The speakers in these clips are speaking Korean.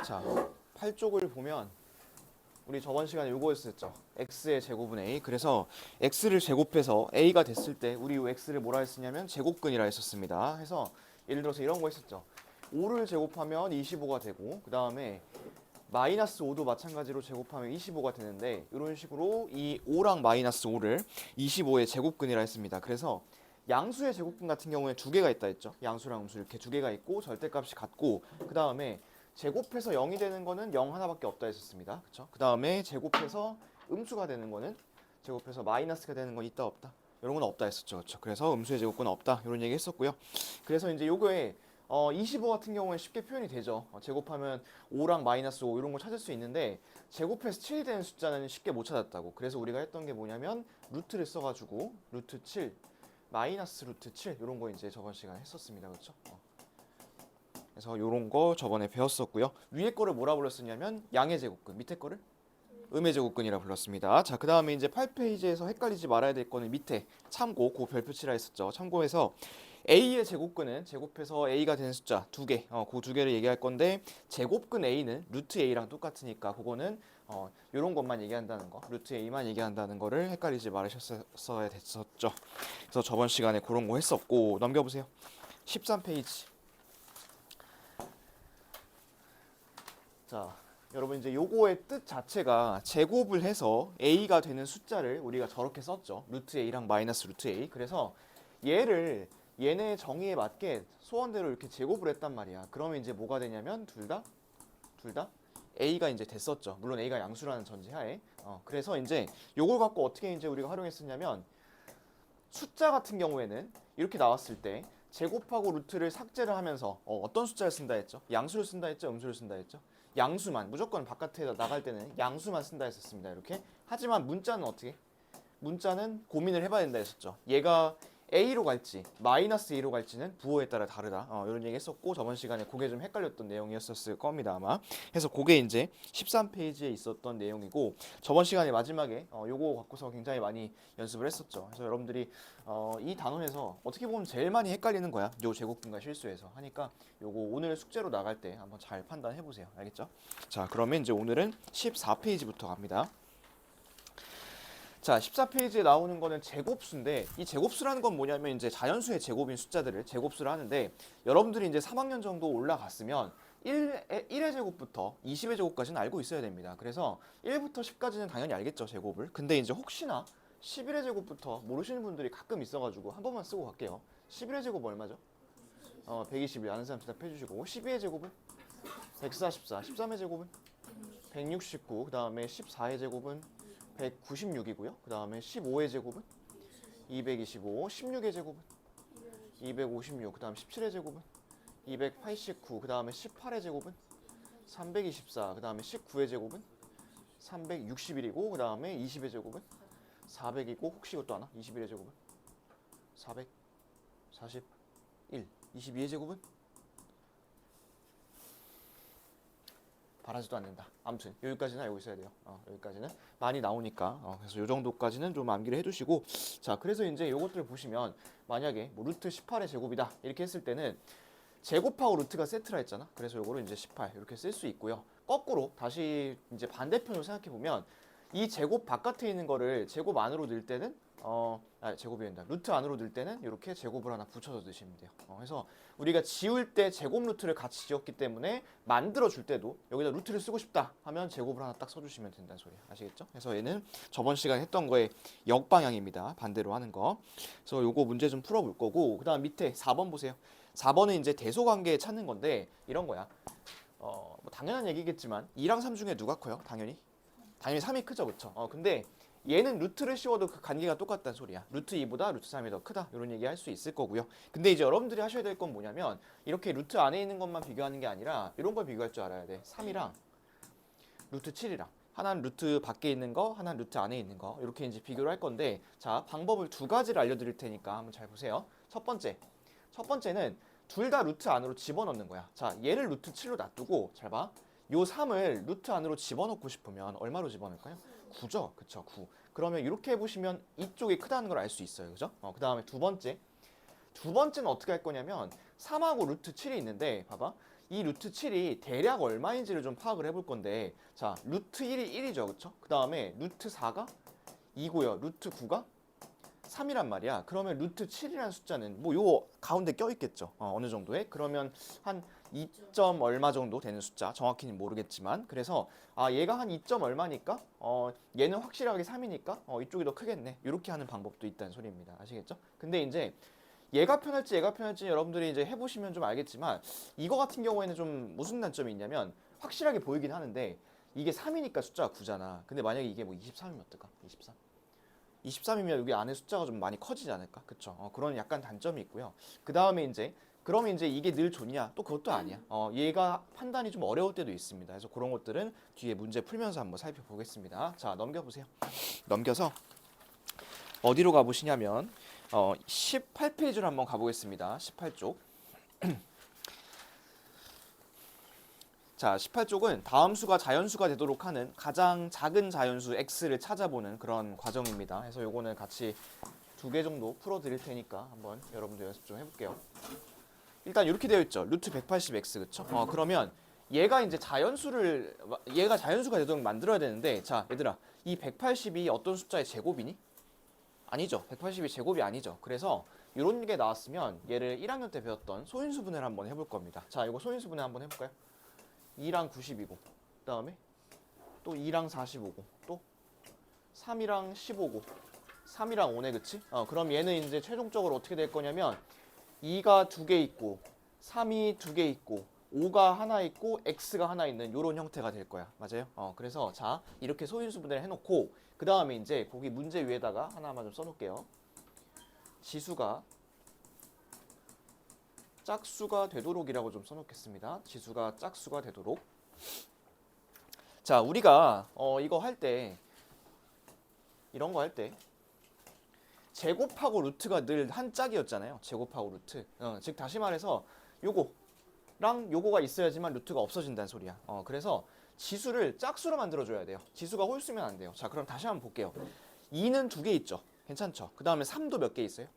자, 8쪽을 보면 우리 저번 시간에 요거 했었죠. x의 제곱은 a. 그래서 x를 제곱해서 a가 됐을 때 우리 요 x를 뭐라 했었냐면 제곱근이라 했었습니다. 해서 예를 들어서 이런 거 했었죠. 5를 제곱하면 25가 되고 그 다음에 마이너스 5도 마찬가지로 제곱하면 25가 되는데 이런 식으로 이 5랑 마이너스 5를 25의 제곱근이라 했습니다. 그래서 양수의 제곱근 같은 경우에 두 개가 있다 했죠. 양수랑 음수 이렇게 두 개가 있고 절대값이 같고 그 다음에 제곱해서 0이 되는 거는 0 하나밖에 없다 했었습니다. 그렇죠? 그 다음에 제곱해서 음수가 되는 거는 제곱해서 마이너스가 되는 건 있다 없다. 이런 건 없다 했었죠. 그렇죠? 그래서 음수의 제곱근은 없다. 이런 얘기 했었고요. 그래서 이제 요거에 25 같은 경우에 쉽게 표현이 되죠. 제곱하면 5랑 마이너스 5 이런 거 찾을 수 있는데 제곱해서 7이 되는 숫자는 쉽게 못 찾았다고. 그래서 우리가 했던 게 뭐냐면 루트를 써가지고 루트 7 마이너스 루트 7 이런 거 이제 저번 시간에 했었습니다. 그렇죠? 그래서 이런 거 저번에 배웠었고요. 위에 거를 뭐라 불렀었냐면 양의 제곱근, 밑에 거를 음의 제곱근이라 불렀습니다. 자, 그 다음에 이제 8페이지에서 헷갈리지 말아야 될 거는 밑에 참고, 그 별표 치라 했었죠. 참고해서 a의 제곱근은 제곱해서 a가 되는 숫자 두 개, 그 두 개를 얘기할 건데 제곱근 a는 루트 a랑 똑같으니까 그거는 이런 것만 얘기한다는 거, 루트 a만 얘기한다는 거를 헷갈리지 말으셨어야 됐었죠. 그래서 저번 시간에 그런 거 했었고 넘겨보세요. 13페이지. 자, 여러분 이제 요거의 뜻 자체가 제곱을 해서 a가 되는 숫자를 우리가 저렇게 썼죠. 루트 a랑 마이너스 루트 a. 그래서 얘를 얘네 정의에 맞게 소원대로 이렇게 제곱을 했단 말이야. 그러면 이제 뭐가 되냐면 둘 다 a가 이제 됐었죠. 물론 a가 양수라는 전제하에. 그래서 이제 요걸 갖고 어떻게 이제 우리가 활용했었냐면 숫자 같은 경우에는 이렇게 나왔을 때 제곱하고 루트를 삭제를 하면서 어떤 숫자를 쓴다 했죠? 양수를 쓴다 했죠? 음수를 쓴다 했죠? 양수만, 무조건 바깥에 나갈 때는 양수만 쓴다 했었습니다. 이렇게. 하지만 문자는 어떻게? 문자는 고민을 해봐야 된다 했었죠. 얘가 A로 갈지 마이너스 A로 갈지는 부호에 따라 다르다. 이런 얘기 했었고 저번 시간에 그게 좀 헷갈렸던 내용이었을 겁니다 아마. 그래서 그게 이제 13페이지에 있었던 내용이고 저번 시간에 마지막에 요거 갖고서 굉장히 많이 연습을 했었죠. 그래서 여러분들이 이 단원에서 어떻게 보면 제일 많이 헷갈리는 거야. 요 제곱근과 실수에서 하니까 요거 오늘 숙제로 나갈 때 한번 잘 판단해 보세요. 알겠죠? 자, 그러면 이제 오늘은 14페이지부터 갑니다. 자, 14페이지에 나오는 거는 제곱수인데 이 제곱수라는 건 뭐냐면 이제 자연수의 제곱인 숫자들을 제곱수를 하는데 여러분들이 이제 3학년 정도 올라갔으면 1의 제곱부터 20의 제곱까지는 알고 있어야 됩니다. 그래서 1부터 10까지는 당연히 알겠죠, 제곱을. 근데 이제 혹시나 11의 제곱부터 모르시는 분들이 가끔 있어가지고 한 번만 쓰고 갈게요. 11의 제곱 얼마죠? 121 아는 사람 대답해 주시고 12의 제곱은 144, 13의 제곱은 169, 그 다음에 14의 제곱은 196이고요. 그 다음에 15의 제곱은 225, 16의 제곱은 256, 그 다음 17의 제곱은 289, 그 다음에 18의 제곱은 324, 그 다음에 19의 제곱은 361이고, 그 다음에 20의 제곱은 400이고, 혹시 이것도 하나? 21의 제곱은 441, 22의 제곱은 바라지도 않는다. 아무튼 여기까지는 알고 있어야 돼요. 여기까지는 많이 나오니까 그래서 요 정도까지는 좀 암기를 해두시고 자, 그래서 이제 요것들 보시면 만약에 뭐 루트 18의 제곱이다 이렇게 했을 때는 제곱하고 루트가 세트라 했잖아. 그래서 요거를 이제 18 이렇게 쓸 수 있고요. 거꾸로 다시 이제 반대편으로 생각해 보면 이 제곱 바깥에 있는 거를 제곱 안으로 넣을 때는 제곱이 된다. 루트 안으로 넣을 때는 이렇게 제곱을 하나 붙여서 넣으시면 돼요. 그래서 우리가 지울 때 제곱 루트를 같이 지었기 때문에 만들어 줄 때도 여기다 루트를 쓰고 싶다 하면 제곱을 하나 딱 써주시면 된다는 소리야. 아시겠죠? 그래서 얘는 저번 시간에 했던 거의 역방향입니다. 반대로 하는 거. 그래서 요거 문제 좀 풀어볼 거고 그 다음 밑에 4번 보세요. 4번은 이제 대소관계 찾는 건데 이런 거야. 뭐 당연한 얘기겠지만 2랑 3 중에 누가 커요? 당연히 3이 크죠, 그쵸? 근데 얘는 루트를 씌워도 그 관계가 똑같다는 소리야. 루트 2보다 루트 3이 더 크다. 이런 얘기 할 수 있을 거고요. 근데 이제 여러분들이 하셔야 될 건 뭐냐면 이렇게 루트 안에 있는 것만 비교하는 게 아니라 이런 걸 비교할 줄 알아야 돼. 3이랑 루트 7이랑. 하나는 루트 밖에 있는 거, 하나는 루트 안에 있는 거. 이렇게 이제 비교를 할 건데 자, 방법을 두 가지를 알려드릴 테니까 한번 잘 보세요. 첫 번째는 둘 다 루트 안으로 집어넣는 거야. 자, 얘를 루트 7로 놔두고 잘 봐. 요 3을 루트 안으로 집어넣고 싶으면 얼마로 집어넣을까요? 9죠. 그쵸, 9. 그러면 이렇게 해보시면 이쪽이 크다는 걸 알 수 있어요. 그죠? 그 다음에 두 번째는 어떻게 할 거냐면 3하고 루트 7이 있는데 봐봐. 이 루트 7이 대략 얼마인지를 좀 파악을 해볼 건데, 자, 루트 1이 1이죠, 그쵸? 그 다음에 루트 4가 2고요, 루트 9가 3이란 말이야. 그러면 루트 7이라는 숫자는 뭐 요 가운데 껴있겠죠. 어느 정도에. 그러면 한 2점 얼마 정도 되는 숫자. 정확히는 모르겠지만. 그래서 얘가 한 2점 얼마니까 얘는 확실하게 3이니까 이쪽이 더 크겠네. 이렇게 하는 방법도 있다는 소리입니다. 아시겠죠? 근데 이제 얘가 편할지 여러분들이 이제 해보시면 좀 알겠지만, 이거 같은 경우에는 좀 무슨 단점이 있냐면 확실하게 보이긴 하는데 이게 3이니까 숫자가 9잖아. 근데 만약에 이게 뭐 23이면 어떨까? 23? 23이면 여기 안에 숫자가 좀 많이 커지지 않을까? 그쵸? 그런 약간 단점이 있고요. 그 다음에 이제 그러면 이제 이게 늘 좋냐? 또 그것도 아니야. 얘가 판단이 좀 어려울 때도 있습니다. 그래서 그런 것들은 뒤에 문제 풀면서 한번 살펴보겠습니다. 자, 넘겨보세요. 넘겨서 어디로 가보시냐면 18페이지로 한번 가보겠습니다. 18쪽. 자, 18쪽은 다음 수가 자연수가 되도록 하는 가장 작은 자연수 x를 찾아보는 그런 과정입니다. 그래서 요거는 같이 2개 정도 풀어드릴 테니까 한번 여러분들 연습 좀 해볼게요. 일단 이렇게 되어 있죠. 루트 180x, 그쵸? 그러면 얘가 자연수가 되도록 만들어야 되는데, 자, 얘들아, 이 180이 어떤 숫자의 제곱이니? 아니죠. 180이 제곱이 아니죠. 그래서 이런 게 나왔으면 얘를 1학년 때 배웠던 소인수분해를 한번 해볼 겁니다. 자, 이거 소인수분해 한번 해볼까요? 2랑 90이고, 그 다음에 또 2랑 45고, 또 3이랑 15고, 3이랑 5네, 그치? 그럼 얘는 이제 최종적으로 어떻게 될 거냐면 2가 2개 있고, 3이 2개 있고, 5가 하나 있고, x가 하나 있는 이런 형태가 될 거야. 맞아요? 그래서 자, 이렇게 소인수분해를 해놓고, 그 다음에 이제 거기 문제 위에다가 하나만 좀 써놓을게요. 지수가 짝수가 되도록이라고 좀 써놓겠습니다. 지수가 짝수가 되도록. 자, 우리가 이거 할 때, 이런 거 할 때 제곱하고 루트가 늘 한 짝이었잖아요. 제곱하고 루트. 즉 다시 말해서 요거랑 요거가 있어야지만 루트가 없어진다는 소리야. 그래서 지수를 짝수로 만들어줘야 돼요. 지수가 홀수면 안 돼요. 자, 그럼 다시 한번 볼게요. 2는 2개 있죠. 괜찮죠? 그 다음에 3도 몇 개 있어요?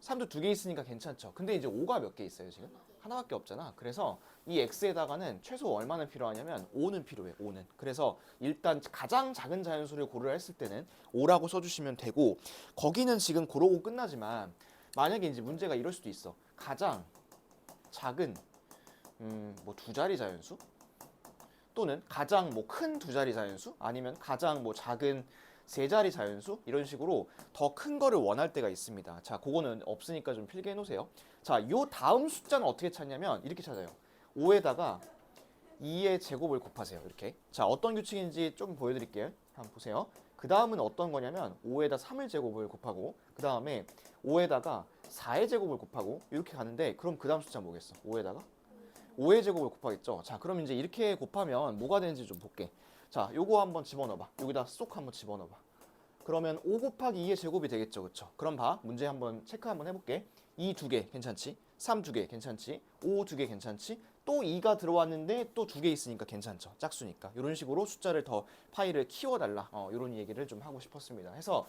3도 2개 있으니까 괜찮죠. 근데 이제 5가 몇 개 있어요, 지금? 하나밖에 없잖아. 그래서 이 x에다가는 최소 얼마나 필요하냐면 5는 필요해. 5는. 그래서 일단 가장 작은 자연수를 고르라 했을 때는 5라고 써주시면 되고, 거기는 지금 고르고 끝나지만 만약에 이제 문제가 이럴 수도 있어. 가장 작은 뭐 2자리 자연수, 또는 가장 뭐 큰 2자리 자연수, 아니면 가장 뭐 작은 3자리 자연수, 이런 식으로 더 큰 거를 원할 때가 있습니다. 자, 그거는 없으니까 좀 필기해 놓으세요. 자, 요 다음 숫자는 어떻게 찾냐면 이렇게 찾아요. 5에다가 2의 제곱을 곱하세요. 이렇게. 자, 어떤 규칙인지 좀 보여드릴게요. 한번 보세요. 그 다음은 어떤 거냐면 5에다 3의 제곱을 곱하고, 그 다음에 5에다가 4의 제곱을 곱하고, 이렇게 가는데, 그럼 그 다음 숫자 뭐겠어? 5에다가 5의 제곱을 곱하겠죠. 자, 그럼 이제 이렇게 곱하면 뭐가 되는지 좀 볼게. 자, 요거 한번 집어넣어봐. 여기다 쏙 한번 집어넣어봐. 그러면 5 곱하기 2의 제곱이 되겠죠. 그쵸? 그럼 봐. 문제 한번 체크 한번 해볼게. 2 2개 괜찮지? 3 2개 괜찮지? 5 2개 괜찮지? 또 2가 들어왔는데 또 2개 있으니까 괜찮죠. 짝수니까. 이런 식으로 숫자를 더 파이를 키워달라. 이런 얘기를 좀 하고 싶었습니다. 해서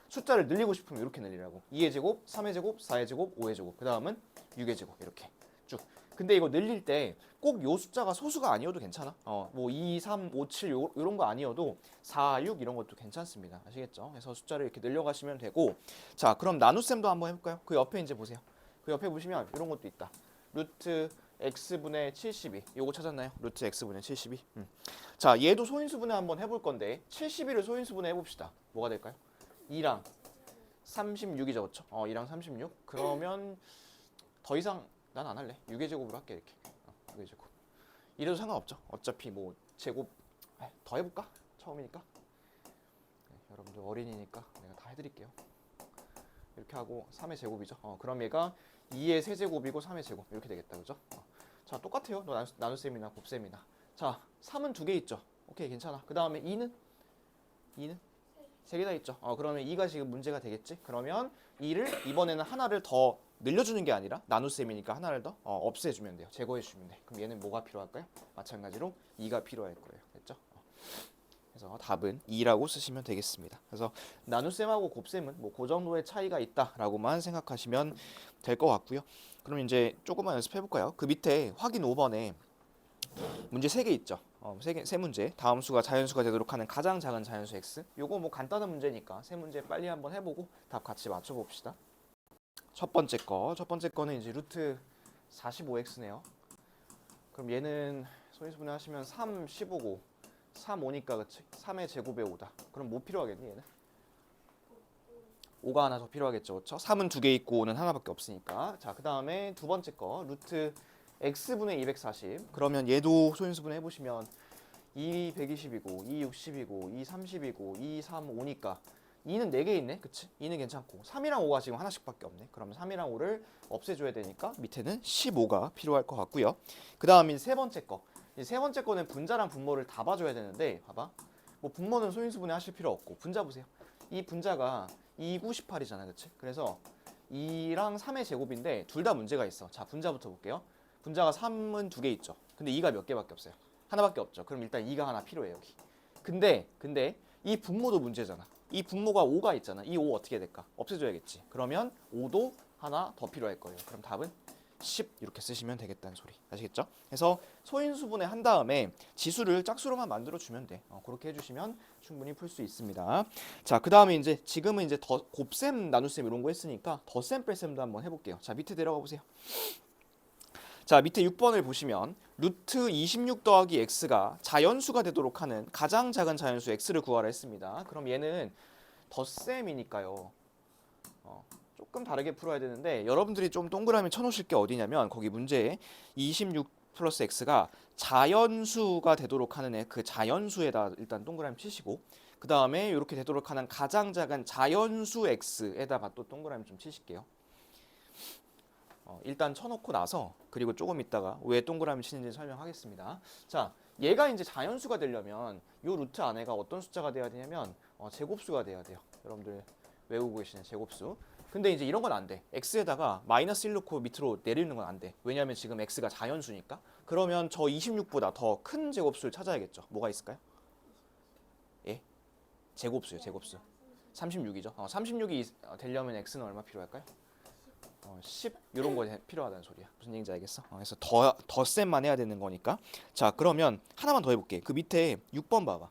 숫자를 늘리고 싶으면 이렇게 늘리라고. 2의 제곱, 3의 제곱, 4의 제곱, 5의 제곱. 그 다음은 6의 제곱. 이렇게 쭉. 근데 이거 늘릴 때 꼭 요 숫자가 소수가 아니어도 괜찮아. 뭐 2, 3, 5, 7 요런 거 아니어도 4, 6 이런 것도 괜찮습니다. 아시겠죠? 그래서 숫자를 이렇게 늘려가시면 되고, 자, 그럼 나눗셈도 한번 해볼까요? 그 옆에 이제 보세요. 그 옆에 보시면 이런 것도 있다. 루트 x분의 72. 요거 찾았나요? 루트 x분의 72. 자, 얘도 소인수분해 한번 해볼 건데 72를 소인수분해 해봅시다. 뭐가 될까요? 2랑 36이죠, 그렇죠? 2랑 36. 그러면 더 이상 난 안 할래. 6의 제곱으로 할게. 이렇게 6의 제곱. 이래도 상관없죠. 어차피 뭐 제곱 더 해볼까? 처음이니까. 네, 여러분들 어린이니까 내가 다 해드릴게요. 이렇게 하고 3의 제곱이죠. 그럼 얘가 2의 세제곱이고 3의 제곱 이렇게 되겠다, 그죠? 자, 똑같아요. 너 나눗셈이나 곱셈이나. 자, 3은 2개 있죠. 오케이, 괜찮아. 그 다음에 2는 3개 다 있죠. 그러면 2가 지금 문제가 되겠지? 그러면 2를 이번에는 하나를 더 늘려주는 게 아니라 나눗셈이니까 하나를 더 없애주면 돼요. 제거해주면 돼. 그럼 얘는 뭐가 필요할까요? 마찬가지로 2가 필요할 거예요. 됐죠? 그래서 답은 2라고 쓰시면 되겠습니다. 그래서 나눗셈하고 곱셈은 뭐 그 정도의 차이가 있다라고만 생각하시면 될 것 같고요. 그럼 이제 조금만 연습해 볼까요? 그 밑에 확인 5번에 문제 3개 있죠. 세 문제. 다음 수가 자연수가 되도록 하는 가장 작은 자연수 x. 요거 뭐 간단한 문제니까 세 문제 빨리 한번 해보고 답 같이 맞춰봅시다. 첫 번째 거는 이제 루트 45x네요. 그럼 얘는 소인수분해 하시면 3, 15고 3, 5니까 그치? 3의 제곱에 5다. 그럼 뭐 필요하겠니 얘는? 5가 하나 더 필요하겠죠. 그렇죠? 3은 2개 있고 5는 하나밖에 없으니까. 자, 그 다음에 두 번째 거 루트 x분의 240. 그러면 얘도 소인수분해 해보시면 2, 120이고 2, 60이고 2, 30이고 2, 3, 5니까 2는 4개 있네. 그치? 2는 괜찮고 3이랑 5가 지금 하나씩밖에 없네. 그러면 3이랑 5를 없애줘야 되니까 밑에는 15가 필요할 것 같고요. 그 다음에 세 번째 거. 세 번째 거는 분자랑 분모를 다 봐줘야 되는데 봐봐. 뭐 분모는 소인수분해 하실 필요 없고 분자 보세요. 이 분자가 2, 9, 18이잖아. 그치? 그래서 2랑 3의 제곱인데 둘 다 문제가 있어. 자, 분자부터 볼게요. 분자가 3은 2개 있죠. 근데 2가 몇 개밖에 없어요. 하나밖에 없죠. 그럼 일단 2가 하나 필요해 여기. 근데 이 분모도 문제잖아. 이 분모가 5가 있잖아. 이 5 어떻게 될까? 없애줘야겠지. 그러면 5도 하나 더 필요할 거예요. 그럼 답은 10 이렇게 쓰시면 되겠다는 소리. 아시겠죠? 그래서 소인수분해 한 다음에 지수를 짝수로만 만들어주면 돼. 그렇게 해주시면 충분히 풀 수 있습니다. 자, 그 다음에 이제 지금은 이제 더 곱셈, 나눗셈 이런 거 했으니까 덧셈, 뺄셈도 한번 해볼게요. 자, 밑에 내려가 보세요. 자, 밑에 6번을 보시면 루트 26 더하기 x가 자연수가 되도록 하는 가장 작은 자연수 x를 구하라 했습니다. 그럼 얘는 덧셈이니까요. 조금 다르게 풀어야 되는데 여러분들이 좀 동그라미 쳐놓으실 게 어디냐면 거기 문제에 26 플러스 x가 자연수가 되도록 하는 그 자연수에다 일단 동그라미 치시고 그 다음에 이렇게 되도록 하는 가장 작은 자연수 x에다가 또 동그라미 좀 치실게요. 일단 쳐놓고 나서 그리고 조금 있다가 왜 동그라미 치는지 설명하겠습니다. 자, 얘가 이제 자연수가 되려면 이 루트 안에가 어떤 숫자가 돼야 되냐면 제곱수가 돼야 돼요. 여러분들 외우고 계시는 제곱수. 근데 이제 이런 건 안 돼. x에다가 마이너스 1 넣고 밑으로 내리는 건 안 돼. 왜냐하면 지금 x가 자연수니까. 그러면 저 26보다 더 큰 제곱수를 찾아야겠죠. 뭐가 있을까요? 예? 제곱수요, 제곱수. 36이죠. 36이 되려면 x는 얼마 필요할까요? 10 이런 거 필요하다는 소리야. 무슨 얘기인지 알겠어? 그래서 덧셈만 해야 되는 거니까. 자, 그러면 하나만 더 해볼게. 그 밑에 6번 봐봐.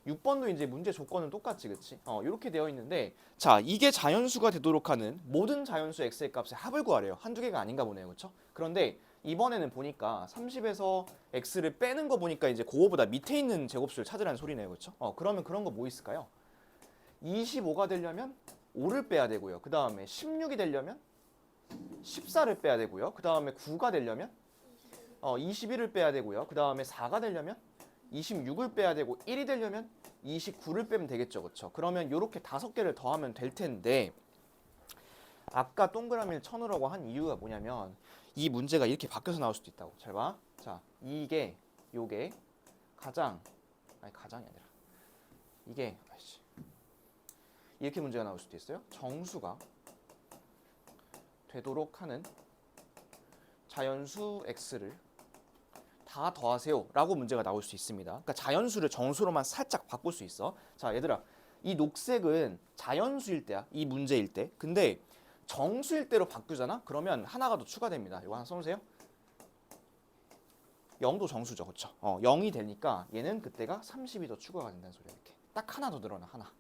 6번도 이제 문제 조건은 똑같지, 그치? 이렇게 되어 있는데, 자, 이게 자연수가 되도록 하는 모든 자연수 x의 값의 합을 구하래요. 한두 개가 아닌가 보네요, 그렇죠? 그런데 이번에는 보니까 30에서 x를 빼는 거 보니까 이제 그거보다 밑에 있는 제곱수를 찾으라는 소리네요, 그렇죠? 그러면 그런 거 뭐 있을까요? 25가 되려면 5를 빼야 되고요. 그 다음에 16이 되려면 14를 빼야 되고요. 그 다음에 9가 되려면 21을 빼야 되고요. 그 다음에 4가 되려면 26을 빼야 되고 1이 되려면 29를 빼면 되겠죠. 그렇죠? 그러면 이렇게 5개를 더하면 될 텐데 아까 동그라미를 쳐놓으라고 한 이유가 뭐냐면 이 문제가 이렇게 바뀌어서 나올 수도 있다고. 잘 봐. 자, 요게 가장이 아니라 이게 이렇게 문제가 나올 수도 있어요. 정수가 되도록 하는 자연수 x를 다 더하세요 라고 문제가 나올 수 있습니다. 그러니까 자연수를 정수로만 살짝 바꿀 수 있어. 자, 얘들아, 이 녹색은 자연수일 때야. 이 문제일 때. 근데 정수일 때로 바꾸잖아? 그러면 하나가 더 추가됩니다. 이거 하나 써놓으세요. 0도 정수죠. 그렇죠? 0이 되니까 얘는 그때가 30이 더 추가가 된다는 소리야. 이렇게 딱 하나 더 늘어나. 하나.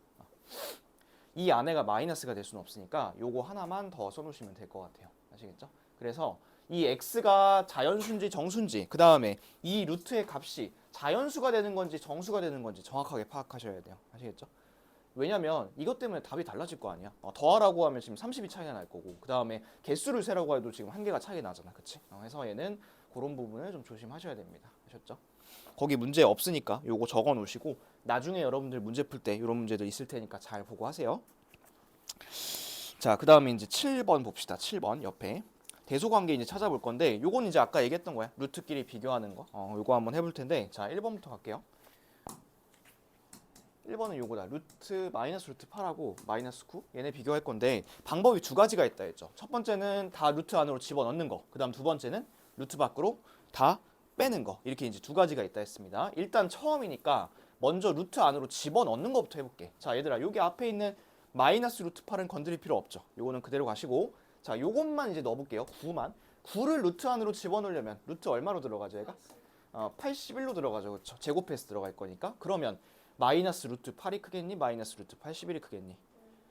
이 안에가 마이너스가 될 수는 없으니까 요거 하나만 더 써놓으시면 될 것 같아요. 아시겠죠? 그래서 이 x가 자연수인지 정수인지 그 다음에 이 루트의 값이 자연수가 되는 건지 정수가 되는 건지 정확하게 파악하셔야 돼요. 아시겠죠? 왜냐면 이것 때문에 답이 달라질 거 아니야. 더하라고 하면 지금 30이 차이가 날 거고 그 다음에 개수를 세라고 해도 지금 한 개가 차이 나잖아. 그치? 그래서 얘는 그런 부분을 좀 조심하셔야 됩니다. 아셨죠? 거기 문제 없으니까 요거 적어 놓으시고 나중에 여러분들 문제 풀 때 이런 문제도 있을 테니까 잘 보고 하세요. 자, 그 다음에 이제 7번 봅시다. 7번 옆에 대소관계 이제 찾아볼 건데 요건 이제 아까 얘기했던 거야. 루트끼리 비교하는 거. 요거 한번 해볼 텐데 자, 1번부터 갈게요. 1번은 요거다. 마이너스 루트 8하고 마이너스 9 얘네 비교할 건데 방법이 두 가지가 있다 했죠. 첫 번째는 다 루트 안으로 집어넣는 거. 그 다음 두 번째는 루트 밖으로 다 빼는 거. 이렇게 이제 두 가지가 있다 했습니다. 일단 처음이니까 먼저 루트 안으로 집어넣는 것부터 해볼게. 자, 얘들아, 여기 앞에 있는 마이너스 루트 8은 건드릴 필요 없죠. 요거는 그대로 가시고, 자, 요것만 이제 넣어볼게요. 9만. 9를 루트 안으로 집어넣으려면 루트 얼마로 들어가죠, 얘가? 81로 들어가죠. 그렇죠? 제곱해서 들어갈 거니까. 그러면 마이너스 루트 8이 크겠니? 마이너스 루트 81이 크겠니?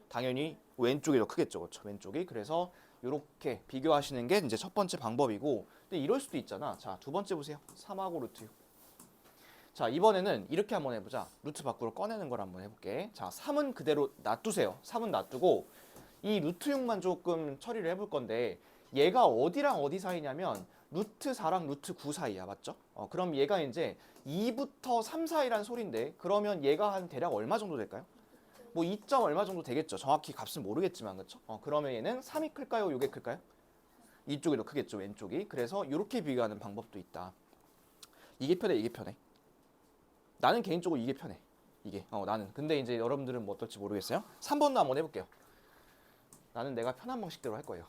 당연히 왼쪽이 더 크겠죠. 그렇죠? 왼쪽이. 그래서 이렇게 비교하시는 게 이제 첫 번째 방법이고, 근데 이럴 수도 있잖아. 자, 두 번째 보세요. 3하고 루트 6. 자, 이번에는 이렇게 한번 해보자. 루트 밖으로 꺼내는 걸 한번 해볼게. 자, 3은 그대로 놔두세요. 3은 놔두고 이 루트 6만 조금 처리를 해볼 건데, 얘가 어디랑 어디 사이냐면 루트 4랑 루트 9 사이야. 맞죠? 그럼 얘가 이제 2부터 3 사이란 소린데, 그러면 얘가 한 대략 얼마 정도 될까요? 뭐 2점 얼마 정도 되겠죠. 정확히 값은 모르겠지만, 그렇죠? 그러면 얘는 3이 클까요? 요게 클까요? 이쪽이 더 크겠죠. 왼쪽이. 그래서 이렇게 비교하는 방법도 있다. 이게 편해, 이게 편해. 나는 개인적으로 이게 편해. 이게 나는. 근데 이제 여러분들은 뭐 어떨지 모르겠어요. 3번도 한번 해볼게요. 나는 내가 편한 방식대로 할 거예요.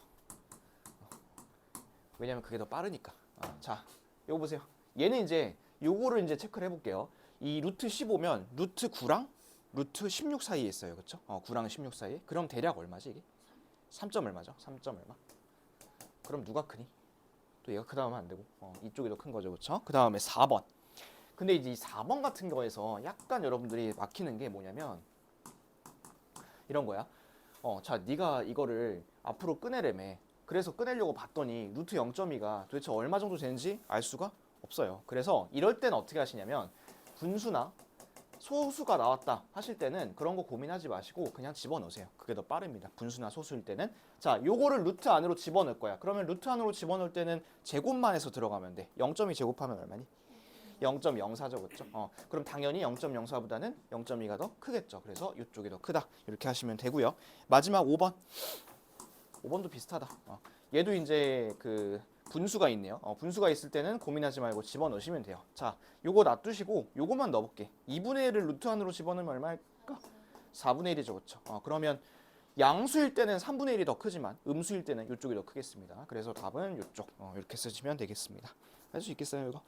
왜냐면 그게 더 빠르니까. 자, 요거 보세요. 얘는 이제 요거를 이제 체크를 해볼게요. 이 루트 15면 루트 9랑 루트 16 사이에 있어요. 그렇죠? 9랑 16 사이에. 그럼 대략 얼마지 이게? 3점 얼마죠? 3점 얼마? 그럼 누가 크니? 또 얘가 크다 하면 안 되고 이쪽이 더 큰 거죠. 그렇죠? 그 다음에 4번. 근데 이제 이 4번 같은 거에서 약간 여러분들이 막히는 게 뭐냐면 이런 거야. 자, 네가 이거를 앞으로 꺼내래매. 그래서 꺼내려고 봤더니 루트 0.2가 도대체 얼마 정도 되는지 알 수가 없어요. 그래서 이럴 때는 어떻게 하시냐면 분수나 소수가 나왔다 하실 때는 그런 거 고민하지 마시고 그냥 집어넣으세요. 그게 더 빠릅니다. 분수나 소수일 때는. 자, 요거를 루트 안으로 집어넣을 거야. 그러면 루트 안으로 집어넣을 때는 제곱만 해서 들어가면 돼. 0.2 제곱하면 얼마니? 0.04죠. 그렇죠? 그럼 당연히 0.04보다는 0.2가 더 크겠죠. 그래서 이쪽이 더 크다. 이렇게 하시면 되고요. 마지막 5번. 5번도 비슷하다. 얘도 이제 그 분수가 있네요. 분수가 있을 때는 고민하지 말고 집어넣으시면 돼요. 자, 요거 놔두시고 요거만 넣어볼게. 2분의 1을 루트 안으로 집어넣으면 얼마일까? 4분의 1이죠. 그렇죠? 그러면 양수일 때는 3분의 1이 더 크지만 음수일 때는 이쪽이 더 크겠습니다. 그래서 답은 이쪽 이렇게 쓰시면 되겠습니다. 할 수 있겠어요 이거?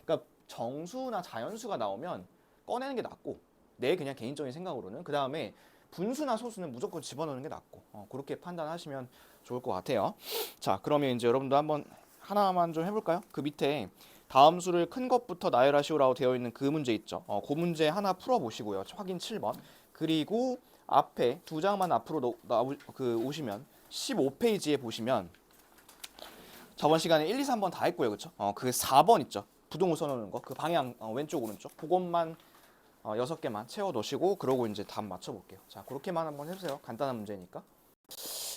그러니까 정수나 자연수가 나오면 꺼내는 게 낫고, 내 그냥 개인적인 생각으로는 그 다음에 분수나 소수는 무조건 집어넣는 게 낫고 그렇게 판단하시면 좋을 것 같아요. 자, 그러면 이제 여러분도 한번 하나만 좀 해볼까요? 그 밑에 다음 수를 큰 것부터 나열하시오라고 되어 있는 그 문제 있죠. 그 문제 하나 풀어보시고요. 확인 7번. 그리고 앞에 두 장만 앞으로 오시면 15페이지에 보시면 저번 시간에 1, 2, 3번 다 했고요. 그렇죠? 그 4번 있죠. 부동호 써놓는 거. 그 방향 왼쪽 오른쪽. 그것만 6개만 채워 놓으시고 그러고 이제 답 맞춰 볼게요. 자, 그렇게만 한번 해 보세요. 간단한 문제니까.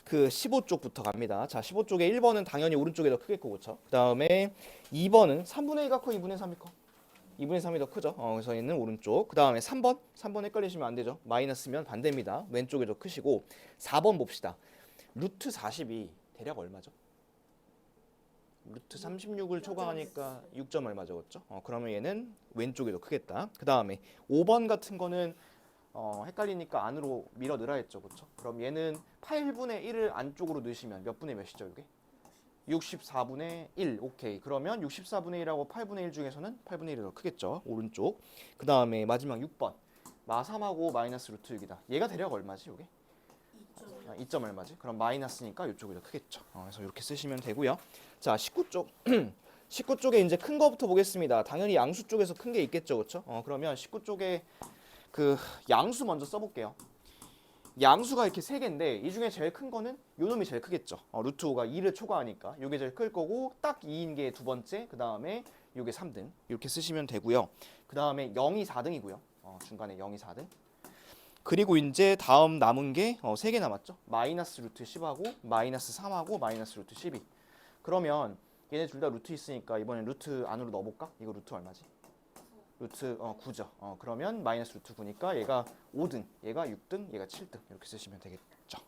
그 15쪽부터 갑니다. 자, 15쪽에 1번은 당연히 오른쪽이 더 크겠고, 그렇죠? 그다음에 2번은 3분의 1가 커, 2분의 3이 커? 2분의 3이 더 크죠? 그래서 있는 오른쪽. 그다음에 3번 헷갈리시면 안 되죠. 마이너스면 반대입니다. 왼쪽이 더 크시고. 4번 봅시다. 루트 40이 대략 얼마죠? 루트 36을 초과하니까 6점 얼마죠, 그렇죠? 그러면 얘는 왼쪽이 더 크겠다. 그 다음에 5번 같은 거는 헷갈리니까 안으로 밀어 넣으라 했죠, 그렇죠? 그럼 얘는 8분의 1을 안쪽으로 넣으시면 몇 분의 몇이죠, 이게? 64분의 1. 오케이. 그러면 64분의 1하고 8분의 1 중에서는 8분의 1이 더 크겠죠, 오른쪽. 그 다음에 마지막 6번. 마3하고 마이너스 루트 6이다. 얘가 대략 얼마지, 이게? 2점 얼마지? 그럼 마이너스니까 이쪽이 더 크겠죠. 그래서 이렇게 쓰시면 되고요. 자, 19쪽. 19쪽에 이제 큰 거부터 보겠습니다. 당연히 양수 쪽에서 큰 게 있겠죠. 그렇죠? 그러면 19쪽에 그 양수 먼저 써볼게요. 양수가 이렇게 3개인데 이 중에 제일 큰 거는 요 놈이 제일 크겠죠. 루트 5가 2를 초과하니까 요게 제일 클 거고, 딱 2인 게 두 번째, 그 다음에 요게 3등 이렇게 쓰시면 되고요. 그 다음에 0이 4등이고요. 중간에 0이 4등. 그리고 이제 다음 남은 게 3개 남았죠. 마이너스 루트 10하고 마이너스 3하고 마이너스 루트 12. 그러면 얘네 둘 다 루트 있으니까 이번엔 루트 안으로 넣어볼까? 이거 루트 얼마지? 루트 9죠. 그러면 마이너스 루트 9니까 얘가 5등, 얘가 6등, 얘가 7등 이렇게 쓰시면 되겠죠.